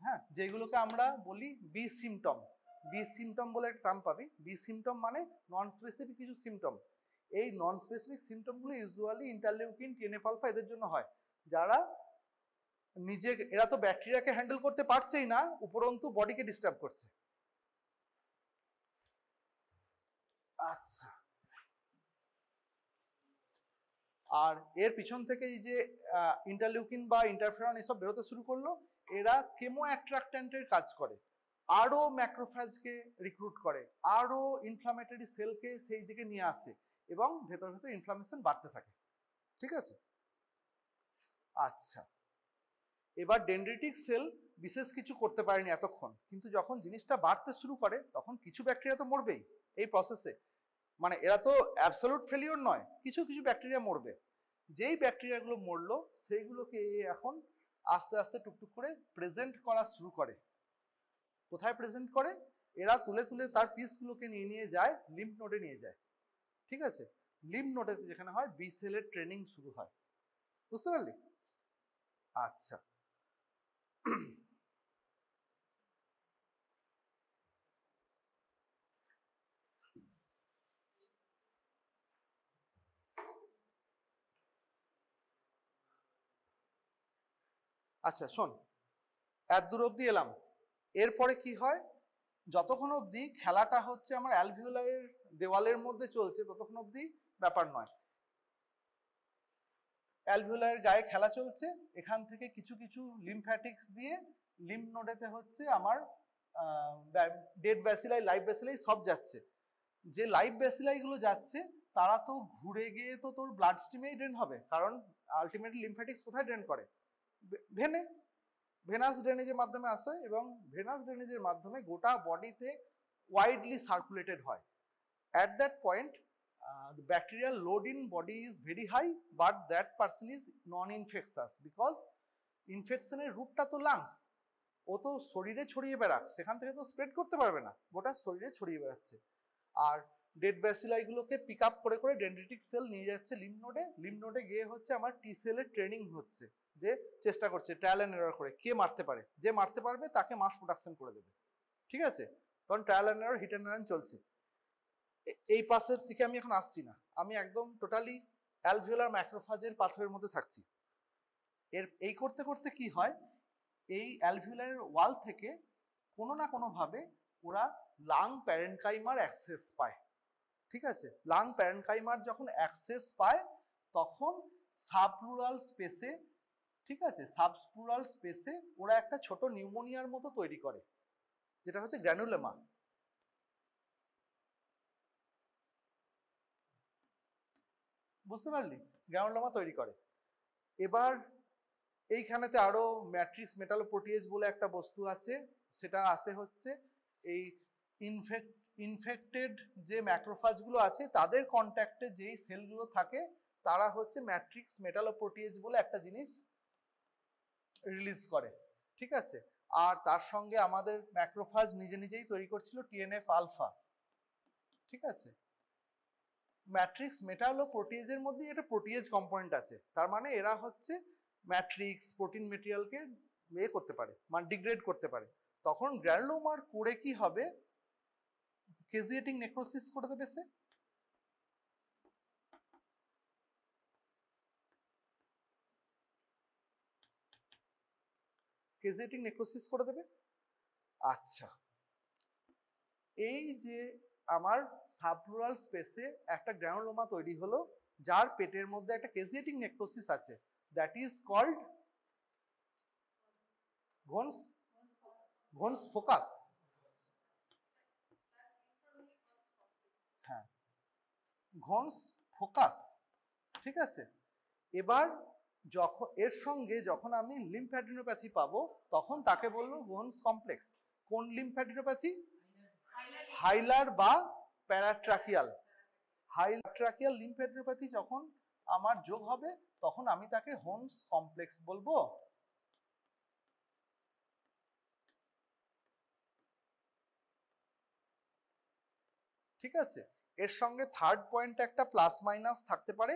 হ্যাঁ, যেগুলোকে আমরা বলি বি সিমটম বলে একটা টার্ম পাবি। বি সিমটম মানে নন স্পেসিফিক কিছু সিমটম, এই নন স্পেসিফিক সিমটমগুলো ইউজুয়ালি ইন্টারলিউকিন, টিএনএফ আলফা এদের জন্য হয়, যারা এরা তো ব্যাকটেরিয়াকে হ্যান্ডেল করতে পারছেই না, উপরন্তু বডিকে ডিস্টার্ব করছে। আচ্ছা, আর এর পিছন থেকে এই যে ইন্টারলিউকিন বা ইন্টারফেরন এসব বেরোতে শুরু করলো, এরা কেমো অ্যাট্রাক্ট্যান্টের কাজ করে, আরো ম্যাক্রোফ্যাজকে রিক্রুট করে, আরো ইনফ্লামেটরি সেলকে সেই দিকে নিয়ে আসে এবং ভেতর ভেতর ইনফ্লামেশন বাড়তে থাকে। ঠিক আছে, আচ্ছা, এবার ডেনড্রিটিক সেল বিশেষ কিছু করতে পারেনি এতক্ষণ, কিন্তু যখন জিনিসটা বাড়তে শুরু করে তখন কিছু ব্যাকটেরিয়া তো মরবেই এই প্রসেসে, মানে এরা তো অ্যাবসলিউট ফেলিওর নয়, কিছু কিছু ব্যাকটেরিয়া মরবে। যেই ব্যাকটেরিয়াগুলো মরলো সেইগুলোকে এখন আস্তে আস্তে টুকটুক করে প্রেজেন্ট করা শুরু করে। কোথায় প্রেজেন্ট করে? এরা তুলে তুলে তার পিসগুলোকে নিয়ে নিয়ে যায় লিম্ফ নোডে নিয়ে যায়। ঠিক আছে, লিম্ফ নোডে যেখানে হয় বি সেলের ট্রেনিং শুরু হয়। বুঝতে পারলি? আচ্ছা, আচ্ছা শোন, এত দূর অব্দি এলাম, এরপরে কি হয়, যতক্ষণ অবধি খেলাটা হচ্ছে আমার অ্যালভিওলারের দেওয়ালের মধ্যে চলছে ততক্ষণ অবধি ব্যাপার নয়। অ্যালভিওলারের গায়ে খেলা চলছে, এখান থেকে কিছু কিছু লিম্ফ্যাটিক্স দিয়ে লিম্ফ নোডেতে হচ্ছে আমার ডেড ব্যাসিলাই, লাইভ ব্যাসিলাই সব যাচ্ছে। যে লাইভ ব্যাসিলাই গুলো যাচ্ছে তারা তো ঘুরে গিয়ে তো তোর ব্লাড স্ট্রিমেই ড্রেন হবে, কারণ আলটিমেটলি লিম্ফ্যাটিক্স কোথায় ড্রেন করে? ভেনে, ভেনাস ড্রেনেজের মাধ্যমে আসে এবং ভেনাস ড্রেনেজের মাধ্যমে গোটা বডিতে ওয়াইডলি সার্কুলেটেড হয়। At that point, the bacterial load in body is very high, but that person is non-infectious because ইনফেকশনের রুটটা তো লাংস, ও তো শরীরে ছড়িয়ে বেড়াক, সেখান থেকে তো স্প্রেড করতে পারবে না, গোটা শরীরে ছড়িয়ে বেড়াচ্ছে। আর ডেড ব্যাসিলাইগুলোকে পিক আপ করে করে ডেনড্রিটিক সেল নিয়ে যাচ্ছে লিম্ফ নোডে, লিম্ফ নোডে গিয়ে হচ্ছে আমার টি সেলের ট্রেনিং হচ্ছে, যে চেষ্টা করছে ট্রায়াল অ্যান্ড এরর করে কে মারতে পারে, যে মারতে পারবে তাকে মাস প্রোডাকশন করে দেবে। ঠিক আছে, তখন trial and error, hit and run চলছে। এই পাশের থেকে আমি এখন আসছি না, আমি একদম টোটালি অ্যালভিওলার ম্যাক্রোফাজের পাথরের মধ্যে থাকছি। এই করতে করতে কি হয়, এই অ্যালভিওলারের ওয়াল থেকে কোনো না কোনো ভাবে ওরা লাং প্যারেনকাইমার অ্যাক্সেস পায়। ঠিক আছে, লাং প্যারেনকাইমার যখন অ্যাক্সেস পায় তখন সাবপ্লুরাল স্পেসে, ঠিক আছে, সাবপ্লুরাল স্পেসে ওরা একটা ছোট নিউমোনিয়ার মতো তৈরি করে, যেটা হচ্ছে গ্র্যানুলোমা। বুঝতে পারলি? গ্র্যানুলোমা তৈরি করে। এবার এইখানেতে আরো ম্যাট্রিক্স মেটালোপ্রোটিয়েজ বলে একটা বস্তু আছে, সেটা আসে হচ্ছে এই ইনফেক্টেড যে ম্যাক্রোফাজগুলো আছে তাদের কন্ট্যাক্টে যেই সেলগুলো থাকে তারা হচ্ছে ম্যাট্রিক্স মেটালোপ্রোটিয়েজ বলে একটা জিনিস রিলিজ করে। ঠিক আছে, আর তার সঙ্গে আমাদের ম্যাক্রোফাজ নিজে নিজেই তৈরি করছিল টিএনএফ আলফা। ঠিক আছে, ম্যাট্রিক্স মেটালোপ্রোটিয়েজের মধ্যে একটা প্রোটিয়েজ কম্পোনেন্ট আছে, তার মানে এরা হচ্ছে ম্যাট্রিক্স প্রোটিন মেটেরিয়ালকে করতে পারে, মানে ডিগ্রেড করতে পারে। তখন গ্র্যানুলোমার করে কি হবে, কেজিয়েটিং নেক্রোসিস করে দেবে সে। কেজিয়েটিং নেক্রোসিস করে দেবে। আচ্ছা, এই যে আমার সাবপ্লুরাল স্পেসে একটা গ্র্যানুলোমা তৈরি হলো, যার পেটের মধ্যে একটা কেজিয়েটিং নেক্রোসিস আছে, দ্যাট ইজ কল্ড ঘনস ফোকাস। হ্যাঁ, ঘনস ফোকাস। ঠিক আছে, এবার যখন এর সঙ্গে যখন আমি লিম্ফ্যাডিনোপ্যাথি পাবো তখন তাকে বলবো ঘনস কমপ্লেক্স। কোন লিম্ফ্যাডিনোপ্যাথি? হাইলার বা প্যারাট্রাকিয়াল। হাইলাট্রাকিয়াল লিম্ফ্যাডিনোপ্যাথি যখন আমার যোগ হবে তখন আমি তাকে হোমস কমপ্লেক্স বলবো। ঠিক আছে, এর সঙ্গে থার্ড পয়েন্ট একটা প্লাস মাইনাস থাকতে পারে,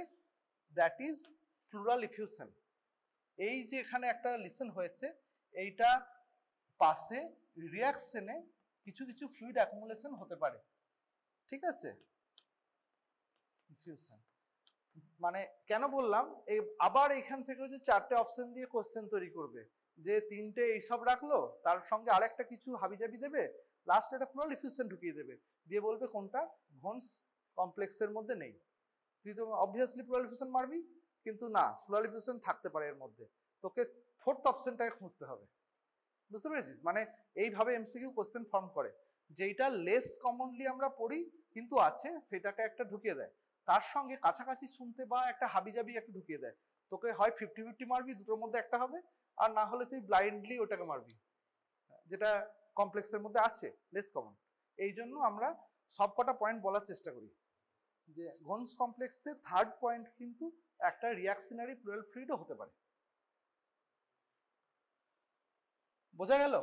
দ্যাট ইজ প্লুরাল ইফিউশন। এই যে এখানে একটা লিসেন হয়েছে, এইটা পাশে রিয়াকশনে কিছু কিছু ফ্লুইড অ্যাকুমুলেশন হতে পারে। ঠিক আছে, ডিফিউশন মানে কেন বললাম আবার এখান থেকে হচ্ছে 4টে অপশন দিয়ে কোশ্চেন তৈরি করবে, যে 3টে এইসব রাখলো, তার সঙ্গে আরেকটা কিছু হাবিজাবি দেবে, লাস্টে একটা প্লুরাল ডিফিউশন ঢুকিয়ে দেবে, দিয়ে বলবে কোনটা ভনস কমপ্লেক্সের মধ্যে নেই। তুই তো অবভিয়াসলি প্লুরাল ডিফিউশন মারবি, কিন্তু না, প্লুরাল ডিফিউশন থাকতে পারে এর মধ্যে, তোকে 4th অপশনটাকে খুঁজতে হবে। বুঝতে পেরেছিস? মানে এইভাবে এমসিকিউ কোশ্চেন ফর্ম করে, যেইটা লেস কমনলি আমরা পড়ি কিন্তু আছে সেটাকে একটা ঢুকিয়ে দেয়, তার সঙ্গে কাছাকাছি শুনতে বা একটা হাবিজাবি একটা ঢুকিয়ে দেয়, তোকে হয় 50-50 মারবি, দুটোর মধ্যে একটা হবে, আর না হলে তুই ব্লাইন্ডলি ওটাকে মারবি যেটা কমপ্লেক্সের মধ্যে আছে লেস কমন। এই জন্য আমরা সবকটা পয়েন্ট বলার চেষ্টা করি, যে ভনস কমপ্লেক্সের 3rd পয়েন্ট কিন্তু একটা রিঅ্যাকশনারি প্লুরাল ফ্লুইডও হতে পারে। বোঝা গেল?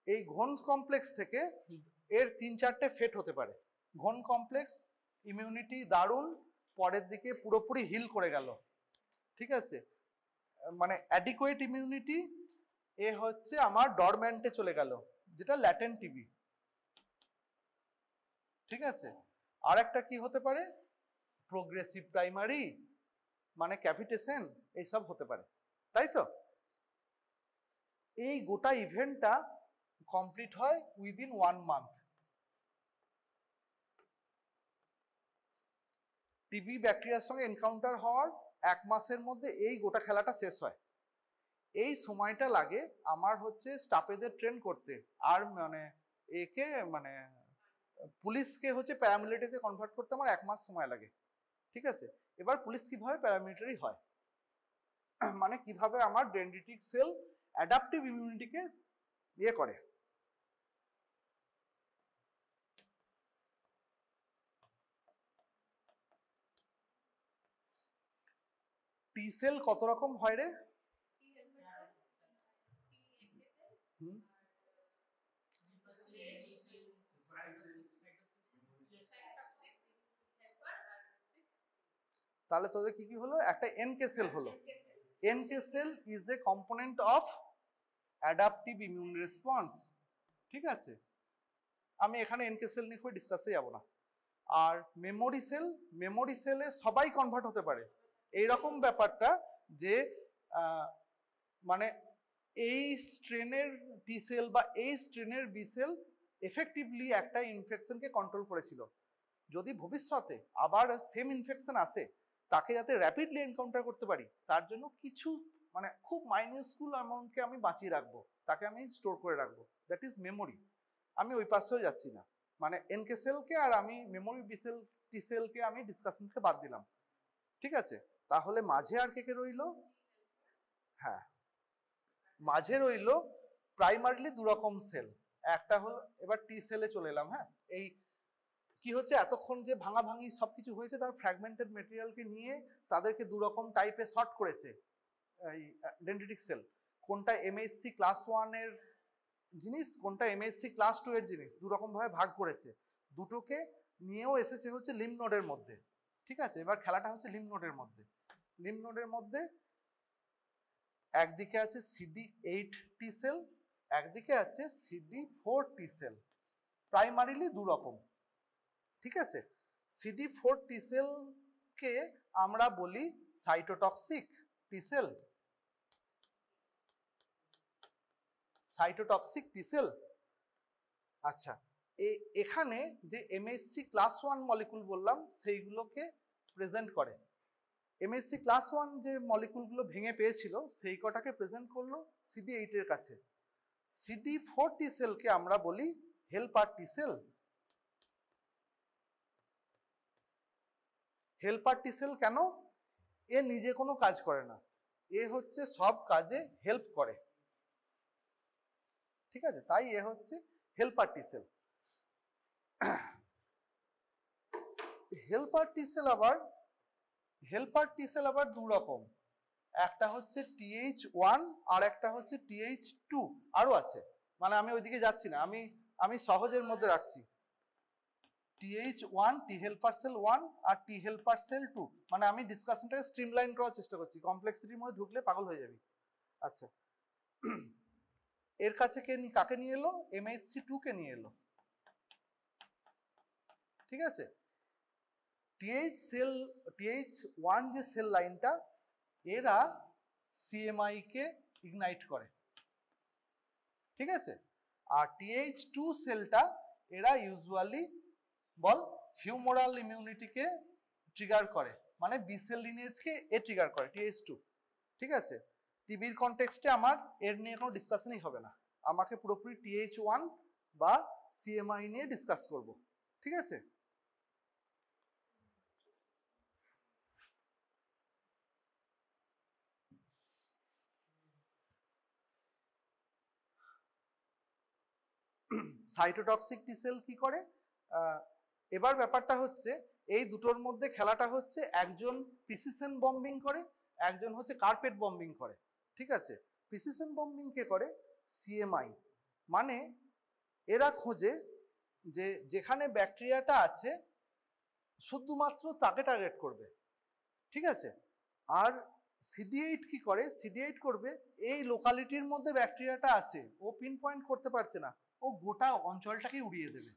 এই ঘন কমপ্লেক্স থেকে এর 3-4টে ফেট হতে পারে। ঘন কমপ্লেক্স ইমিউনিটি দারুণ, পরের দিকে পুরোপুরি হিল করে গেল, ঠিক আছে, মানে অ্যাডিকুয়েট ইমিউনিটি এ হচ্ছে আমার ডরম্যান্টে চলে গেল, যেটা ল্যাটেন্ট টিবি, ঠিক আছে। আর একটা কি হতে পারে, প্রোগ্রেসিভ প্রাইমারি মানে ক্যাভিটেশন, এইসব হতে পারে, তাই তো। এই গোটা ইভেন্টটা কমপ্লিট হয় উইদিন 1 মান্থ। টিবি ব্যাকটেরিয়ার সঙ্গে এনকাউন্টার হওয়ার 1 মাসের মধ্যে এই গোটা খেলাটা শেষ হয়। এই সময়টা লাগে আমার হচ্ছে স্টাফেদের ট্রেন করতে, আর মানে একে মানে পুলিশকে হচ্ছে প্যারামিলিটারিতে কনভার্ট করতে আমার 1 মাস সময় লাগে, ঠিক আছে। এবার পুলিশ কিভাবে প্যারামিলিটারি হয়, মানে কিভাবে আমার ডেন্ড্রিটিক সেল অ্যাডাপটিভ ইমিউনিটিকে ইয়ে করে। টি সেল কত রকম হয় রে? তাহলে তোদের কি কি হলো? একটা এনকে সেল হলো। NK cell is a component of adaptive immune response, ঠিক আছে। আমি এখানে এনকে সেল নিয়ে খুব ডিসকাসে যাব না। আর মেমোরি সেলে সবাই কনভার্ট হতে পারে, এইরকম ব্যাপারটা যে মানে এই স্ট্রেনের টি সেল বা এই স্ট্রেনের বি সেল এফেক্টিভলি একটা ইনফেকশনকে কন্ট্রোল করেছিল। যদি ভবিষ্যতে আবার সেম ইনফেকশন আসে, তাকে যাতে র্যাপিডলি এনকাউন্টার করতে পারি, তার জন্য কিছু মানে খুব মাইনিউসকুল অ্যামাউন্টকে আমি বাঁচিয়ে রাখবো, তাকে আমি স্টোর করে রাখবো, দ্যাট ইজ মেমোরি। আমি ওই পাশেও যাচ্ছি না, মানে এনকে সেলকে আর আমি মেমোরি বি সেল টি সেলকে আমি ডিসকাশন থেকে বাদ দিলাম, ঠিক আছে। তাহলে মাঝে আর কে কে রইল? হ্যাঁ, মাঝে রইল প্রাইমারিলি 2 রকম সেল। একটা হলো, এবার টি সেলে চলে এলাম। হ্যাঁ, এই কি হচ্ছে, এতক্ষণ যে ভাঙাভাঙি সবকিছু হয়েছে তার ফ্র্যাগমেন্টেড মেটেরিয়ালকে নিয়ে তাদেরকে 2 রকম টাইপে সর্ট করেছে এই ডেন্ড্রিটিক সেল। কোনটা এমএসসি ক্লাস 1 এর জিনিস, কোনটা এমএসসি ক্লাস 2 এর জিনিস, 2 রকম ভাবে ভাগ করেছে। দুটোকে নিয়েও এসেছে হচ্ছে লিম্ফ নোডের মধ্যে, ঠিক আছে। এবার খেলাটা হচ্ছে লিম্ফ নোডের মধ্যে। লিম্ফ নোডের মধ্যে একদিকে আছে CD8 টি সেল, একদিকে আছে CD4 টি সেল, প্রাইমারিলি 2 রকম, ঠিক আছে। CD4 টি সেলকে আমরা বলি সাইটোটক্সিক টি সেল, সাইটোটক্সিক টি সেল। আচ্ছা, এখানে যে এমএসসি ক্লাস 1 মলিকুল বললাম সেইগুলোকে প্রেজেন্ট করে। এমএসসি ক্লাস 1 যে মলিকুলগুলো ভেঙে পেয়েছিল সেই কটাকে প্রেজেন্ট করলো CD8 এর কাছে। CD4 টি সেলকে আমরা বলি হেল্পার টি সেল। হেল্পার টি সেল কেন? এ নিজে কোনো কাজ করে না, এ হচ্ছে সব কাজে হেল্প করে, ঠিক আছে, তাই এ হচ্ছে হেল্পার টি সেল। হেল্পার টি সেল আবার 2 রকম, একটা হচ্ছে TH1 আর একটা হচ্ছে TH2, আরো আছে, মানে আমি ওইদিকে যাচ্ছি না, আমি আমি সহজের মধ্যে রাখছি, TH1 টি হেল্পার সেল 1 আর টি হেল্পার সেল 2, মানে আমি ডিসকাশনটাকে স্ট্রিমলাইন করার চেষ্টা করছি, কমপ্লেক্সিটির মধ্যে ঢুকলে পাগল হয়ে যাবি। আচ্ছা, এর কাছে কাকে নিয়ে এলো? MHC2 কে নিয়ে এলো, ঠিক আছে। TH1 যে সেল লাইনটা, এরা CMI কে ইগনাইট করে, ঠিক আছে। আর TH2 সেলটা এরা ইউজুয়ালি বল হিউমোরাল ইমিউনিটিকে ট্রিগার করে, মানে বি সেল লিনিয়েজকে ট্রিগার করে TH2, ঠিক আছে। টিবির কনটেক্সটে আমার এর নিয়ে কোনো ডিসকাশনই হবে না, আমাকে পুরোপুরি TH1 বা CMI নিয়ে ডিসকাস করব, ঠিক আছে। সাইটোটক্সিক টি সেল কি করে? এবার ব্যাপারটা হচ্ছে এই দুটোর মধ্যে খেলাটা হচ্ছে, একজন প্রিসিশন বম্বিং করে, একজন হচ্ছে কার্পেট বম্বিং করে, ঠিক আছে। প্রিসিশন বম্বিং কে করে CMI, মানে এরা খোঁজে যে যেখানে ব্যাকটেরিয়াটা আছে শুধুমাত্র তাকে টার্গেট করবে, ঠিক আছে। আর CD8 কি করে? CD8 করবে এই লোকালিটির মধ্যে ব্যাকটেরিয়াটা আছে, ও পিন পয়েন্ট করতে পারছে না, ও গোটা অঞ্চলটাকে উড়িয়ে দেবে।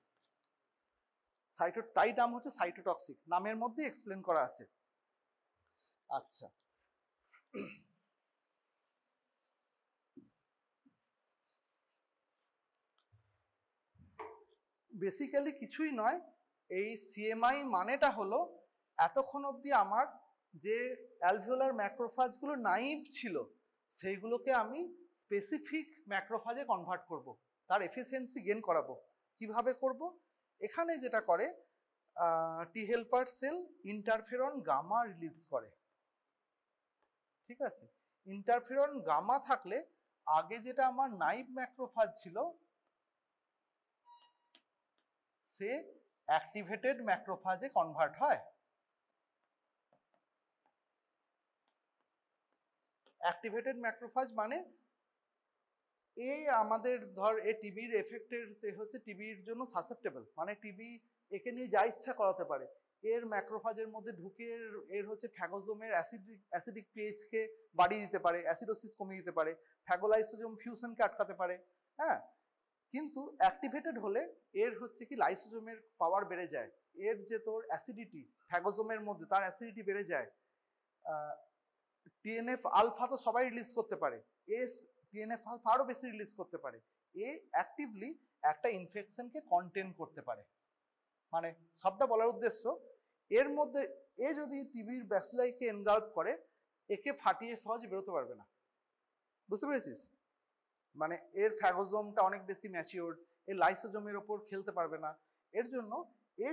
তাই নাম হচ্ছে সাইটোটক্সিক, নামের মধ্যে এক্সপ্লেন করা আছে। আচ্ছা, বেসিক্যালি কিছুই নয়, এই CMI মানেটা হলো এতক্ষণ অবধি আমার যে অ্যালভিওলার ম্যাক্রোফাজগুলো নাইভ ছিল সেইগুলোকে আমি স্পেসিফিক ম্যাক্রোফাজে কনভার্ট করব, তার এফিসিয়েন্সি গেন করাবো। কিভাবে করব? এখানে যেটা করে, T helper cell interferon gamma release করে, ঠিক আছে। ইন্টারফেরন গামা থাকলে আগে যেটা আমার নাইভ ম্যাক্রোফাজ ছিল সে অ্যাক্টিভেটেড ম্যাক্রোফাজে কনভার্ট হয়। অ্যাক্টিভেটেড ম্যাক্রোফাজ মানে এই আমাদের ধর এ টিবির এফেক্টের, সে হচ্ছে টিবির জন্য সাসেপ্টেবল, মানে টিবি একে নিয়ে যা ইচ্ছা করাতে পারে, এর ম্যাক্রোফাজের মধ্যে ঢুকে এর হচ্ছে ফ্যাগোজোমের অ্যাসিডিক পিএইচকে বাড়িয়ে দিতে পারে, অ্যাসিডোসিস কমিয়ে দিতে পারে, ফ্যাগোলাইসোজোম ফিউশনকে আটকাতে পারে, হ্যাঁ। কিন্তু অ্যাক্টিভেটেড হলে এর হচ্ছে কি লাইসোজোমের পাওয়ার বেড়ে যায়, এর যে তোর অ্যাসিডিটি ফ্যাগোজোমের মধ্যে তার অ্যাসিডিটি বেড়ে যায়, TNF আলফা তো সবাই রিলিজ করতে পারে, TNF আলফা আরো বেশি রিলিজ করতে পারে, অ্যাক্টিভলি একটা ইনফেকশনকে কন্টেন করতে পারে। মানে সবটা বলার উদ্দেশ্য, এর মধ্যে যদি টিবির ব্যাসিলাইকে এনগালফ করে, একে ফাটিয়ে সহজে বেরোতে পারবে না, বুঝতে পেরেছিস? মানে এর ফ্যাগোজোমটা অনেক বেশি ম্যাচিওর, এর লাইসোজোমের ওপর খেলতে পারবে না, এর জন্য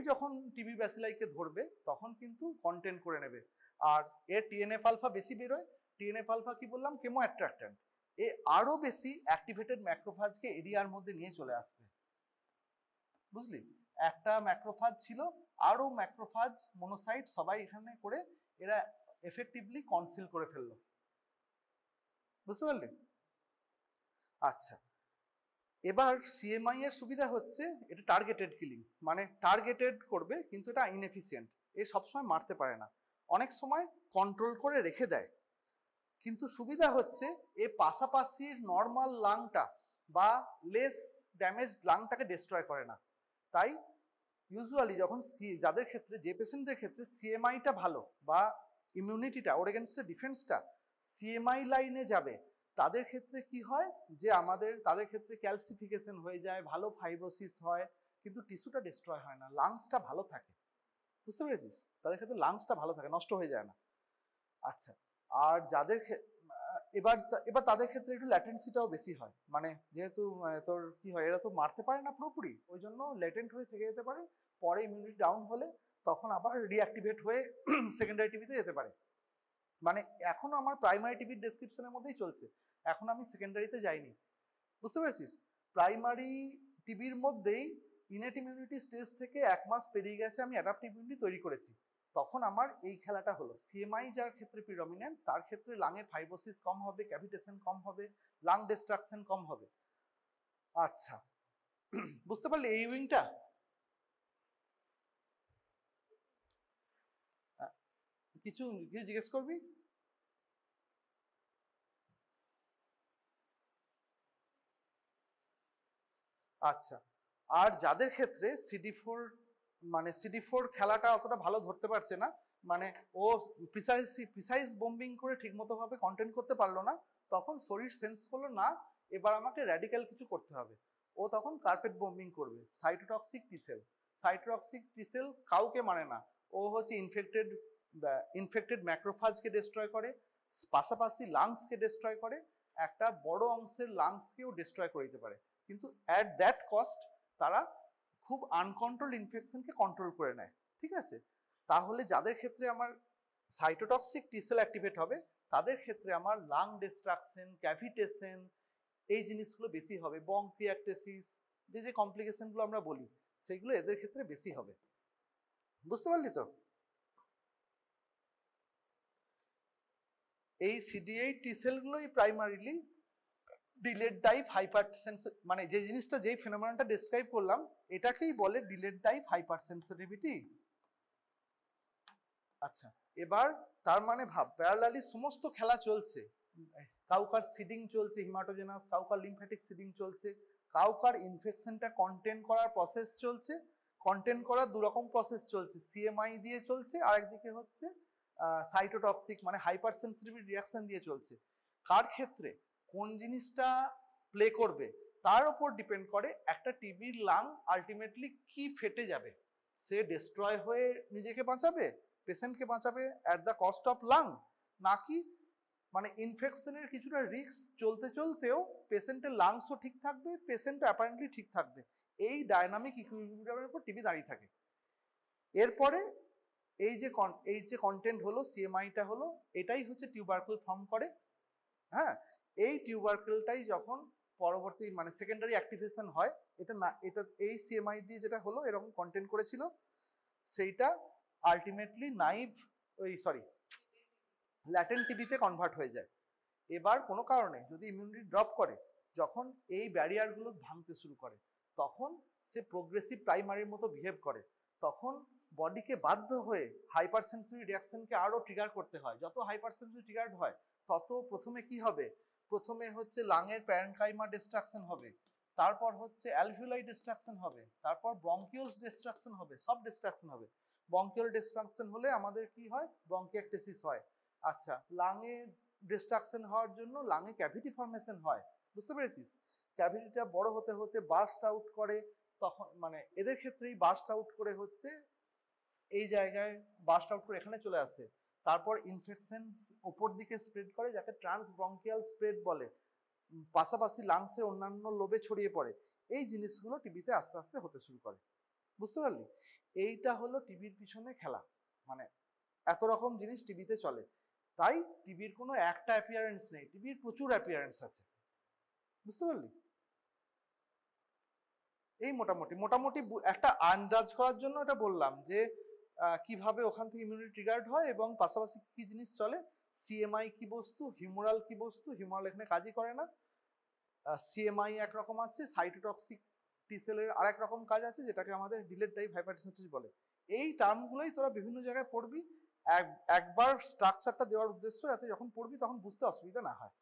যখন টিবি ব্যাসিলাইকে ধরবে তখন কিন্তু কন্টেন করে নেবে। আর এর TNF আলফা বেশি বেরোয়, TNF আলফা কি বললাম, কেমো অ্যাট্রাক্ট্যান্ট, আরো বেশি অ্যাক্টিভেটেড ম্যাক্রোফাজকে এরিয়ার মধ্যে নিয়ে চলে আসবে, বুঝলি? একটা ম্যাক্রোফাজ ছিল, আরো ম্যাক্রোফাজ মনোসাইট সবাই এখানে করে এরা এফেক্টিভলি কনসিল করে ফেললো, বুঝতে পারলি? আচ্ছা, এবার CMI এর সুবিধা হচ্ছে এটা টার্গেটেড কিলিং, মানে টার্গেটেড করবে কিন্তু এটা ইনএফিসিয়েন্ট, এ সবসময় মারতে পারে না, অনেক সময় কন্ট্রোল করে রেখে দেয়। কিন্তু সুবিধা হচ্ছে এ পাশাপাশির নর্মাল লাংটা বা লেস ড্যামেজ লাংটাকে ডিস্ট্রয় করে না। তাই ইউজুয়ালি যখন যাদের ক্ষেত্রে, যে পেশেন্টদের ক্ষেত্রে CMI-টা ভালো বা ইমিউনিটিটা, ওর এগেনস্টে ডিফেন্সটা CMI লাইনে যাবে, তাদের ক্ষেত্রে কি হয় যে তাদের ক্ষেত্রে ক্যালসিফিকেশন হয়ে যায়, ভালো ফাইব্রোসিস হয়, কিন্তু টিস্যুটা ডিস্ট্রয় হয় না, লাংসটা ভালো থাকে, বুঝতে পেরেছিস? তাদের ক্ষেত্রে লাংসটা ভালো থাকে, নষ্ট হয়ে যায় না। আচ্ছা, আর যাদের এবার তাদের ক্ষেত্রে একটু ল্যাটেন্সিটাও বেশি হয়, মানে যেহেতু তোর কি হয়, এরা তো মারতে পারে না পুরোপুরি, ওই জন্য ল্যাটেন্ট হয়ে থেকে যেতে পারে, পরে ইমিউনিটি ডাউন হলে তখন আবার রিঅ্যাক্টিভেট হয়ে সেকেন্ডারি টিবিতে যেতে পারে। মানে এখনো আমার প্রাইমারি টিবির ডেসক্রিপশনের মধ্যেই চলছে, এখন আমি সেকেন্ডারিতে যাইনি, বুঝতে পেরেছিস? প্রাইমারি টিবির মধ্যেই ইনেট ইমিউনিটি স্টেজ থেকে 1 মাস পেরিয়ে গেছে, আমি অ্যাডাপটিভ ইমিউনিটি তৈরি করেছি, তখন আমার এই খেলাটা হলো। CMI যার ক্ষেত্রে প্রিডমিনেন্ট, তার ক্ষেত্রে লাঙে ফাইব্রোসিস কম হবে, ক্যাভিটেশন কম হবে, লাং ডিস্ট্রাকশন কম হবে। আচ্ছা, বুঝতে পারলে এই উইংটা? কিছু কিছু জিজ্ঞেস করবি? আচ্ছা, আর যাদের ক্ষেত্রে CD4 মানে CD4 খেলাটা অতটা ভালো ধরতে পারছে না, মানে ও প্রিসাইজ বোম্বিং করে ঠিকমতো ভাবে কন্টেন্ট করতে পারলো না, তখন শরীর সেন্স করলো না এবার আমাকে র্যাডিক্যাল কিছু করতে হবে, ও তখন কার্পেট বোম্বিং করবে। সাইটোটক্সিক টিসেল, সাইটোটক্সিক টিসেল কাউকে মানে না, ও হচ্ছে ইনফেক্টেড ম্যাক্রোফাজকে ডিস্ট্রয় করে, পাশাপাশি লাংসকে ডিস্ট্রয় করে, একটা বড় অংশের লাংসকেও ডিস্ট্রয় করে দিতে পারে। কিন্তু অ্যাট দ্যাট কস্ট তারা খুব আনকন্ট্রোল ইনফেকশনকে কন্ট্রোল করে নেয়। ঠিক আছে, তাহলে যাদের ক্ষেত্রে আমার সাইটোটক্সিক টিসেল অ্যাক্টিভেট হবে তাদের ক্ষেত্রে আমার লাং ডিস্ট্রাকশন, ক্যাভিটেশন, এই জিনিসগুলো বেশি হবে। বংক্রিয়াকটেসিস, যে যে কমপ্লিকেশনগুলো আমরা বলি সেগুলো এদের ক্ষেত্রে বেশি হবে। বুঝতে পারলি তো? এই CD8 টিসেলগুলোই প্রাইমারিলি ডিলেড টাইপ হাইপারসেন্সিভ, মানে যে জিনিসটা যেই ফিনোমেননটা ডেসক্রাইব করলাম এটাকেই বলে ডিলেড টাইপ হাইপারসেন্সিটিভিটি। আচ্ছা, এবার তার মানে ভাব প্যারালালি সমস্ত খেলা চলছে, কাউকার সিডিং চলছে হিমাটোজেনাস, কাউকার লিম্ফ্যাটিক সিডিং চলছে, কাউকার ইনফেকশনটা কন্টেন করার প্রসেস চলছে। কন্টেন করার দু রকম প্রসেস চলছে, সিএমআই দিয়ে চলছে, আর একদিকে হচ্ছে সাইটোটক্সিক মানে হাইপার সেন্সিটিভিটি রিয়াকশন দিয়ে চলছে। কার ক্ষেত্রে কোন জিনিসটা প্লে করবে তার উপর ডিপেন্ড করে একটা টিবির লাং আলটিমেটলি কি ফেটে যাবে, সে ডিস্ট্রয় হয়ে নিজেকে বাঁচাবে, পেশেন্টকে বাঁচাবে at the cost of lung, নাকি মানে ইনফেকশনের কিছুটা রিস্ক চলতে চলতেও পেশেন্টের লাংসও ঠিক থাকবে, পেশেন্টও অ্যাপারেন্টলি ঠিক থাকবে। এই ডায়নামিক ইকুইলিব্রিয়ামের উপর টিবি দাঁড়িয়ে থাকে। এরপরে এই যে কন্টেন্ট হলো, সিএমআইটা হলো, এটাই হচ্ছে টিউবারকেল ফর্ম করে। হ্যাঁ, এই টিউবারকেলটাই যখন পরবর্তী মানে সেকেন্ডারি অ্যাক্টিভেশন হয়, এটা এই সিএমআই দিয়ে যেটা হলো এরকম কন্টেন্ট করেছিল, সেইটা আলটিমেটলি ল্যাটেন্ট টিবিতে কনভার্ট হয়ে যায়। এবার কোনো কারণে যদি ইমিউনিটি ড্রপ করে, যখন এই ব্যারিয়ারগুলো ভাঙতে শুরু করে তখন সে প্রোগ্রেসিভ প্রাইমারির মতো বিহেভ করে, তখন বডিকে বাধ্য হয়ে হাইপার সেন্সিটিভ রিয়াকশনকে আরও ট্রিগার করতে হয়। যত হাইপার সেন্সিটিভ ট্রিগার্ড হয় তত প্রথমে কি হবে, প্রথমে হচ্ছে লাংয়ের প্যারেনকাইমা ডিস্ট্রাকশন হবে, তারপর হচ্ছে অ্যালভিওলাই ডিস্ট্রাকশন হবে, তারপর ব্রঙ্কিওলস ডিস্ট্রাকশন হবে, সব ডিস্ট্রাকশন হবে। ব্রঙ্কিওল ডিস্ট্রাকশন হলে আমাদের কি হয়, ব্রঙ্কিয়াকটেসিস হয়। আচ্ছা, লাংয়ে ডিস্ট্রাকশন হওয়ার জন্য লাংয়ে ক্যাভিটি ফর্মেশন হয়, বুঝতে পেরেছিস? ক্যাভিটিটা বড় হতে হতে বার্স্ট আউট করে, তখন মানে এদের ক্ষেত্রেই বার্স্ট আউট করে হচ্ছে এই জায়গায় বার্স্ট আউট করে এখানে চলে আসে, তারপর ইনফেকশন ওপর দিকে স্প্রেড করে যাকে ট্রান্সব্রঙ্কিয়াল স্প্রেড বলে, পাশাপাশি লাংসের অন্যান্য লোবে ছড়িয়ে পড়ে। এই জিনিসগুলো টিবিতে আস্তে আস্তে হতে শুরু করে। বুঝতে পারলি? এইটা হলো টিবির পিছনে খেলা, মানে এত রকম জিনিস টিবিতে চলে। তাই টিবির কোনো একটা অ্যাপিয়ারেন্স নেই, টিবির প্রচুর অ্যাপিয়ারেন্স আছে। বুঝতে পারলি? এই মোটামুটি মোটামুটি একটা আন্দাজ করার জন্য এটা বললাম যে কিভাবে ওখান থেকে ইমিউনিটি ট্রিগার্ড হয় এবং পাশাপাশি কি জিনিস চলে। সিএমআই কি বস্তু, হিউমারাল কি বস্তু, হিউমারাল এখানে কাজই করে না। সিএমআই একরকম আছে, সাইটোটক্সিক টিসেলের আরেক রকম কাজ আছে যেটাকে আমাদের ডিলেড টাইপ হাইপারসেন্সিটিভ বলে। এই টার্মগুলোই তোরা বিভিন্ন জায়গায় পড়বি, একবার স্ট্রাকচারটা দেওয়ার উদ্দেশ্য যাতে যখন পড়বি তখন বুঝতে অসুবিধা না হয়।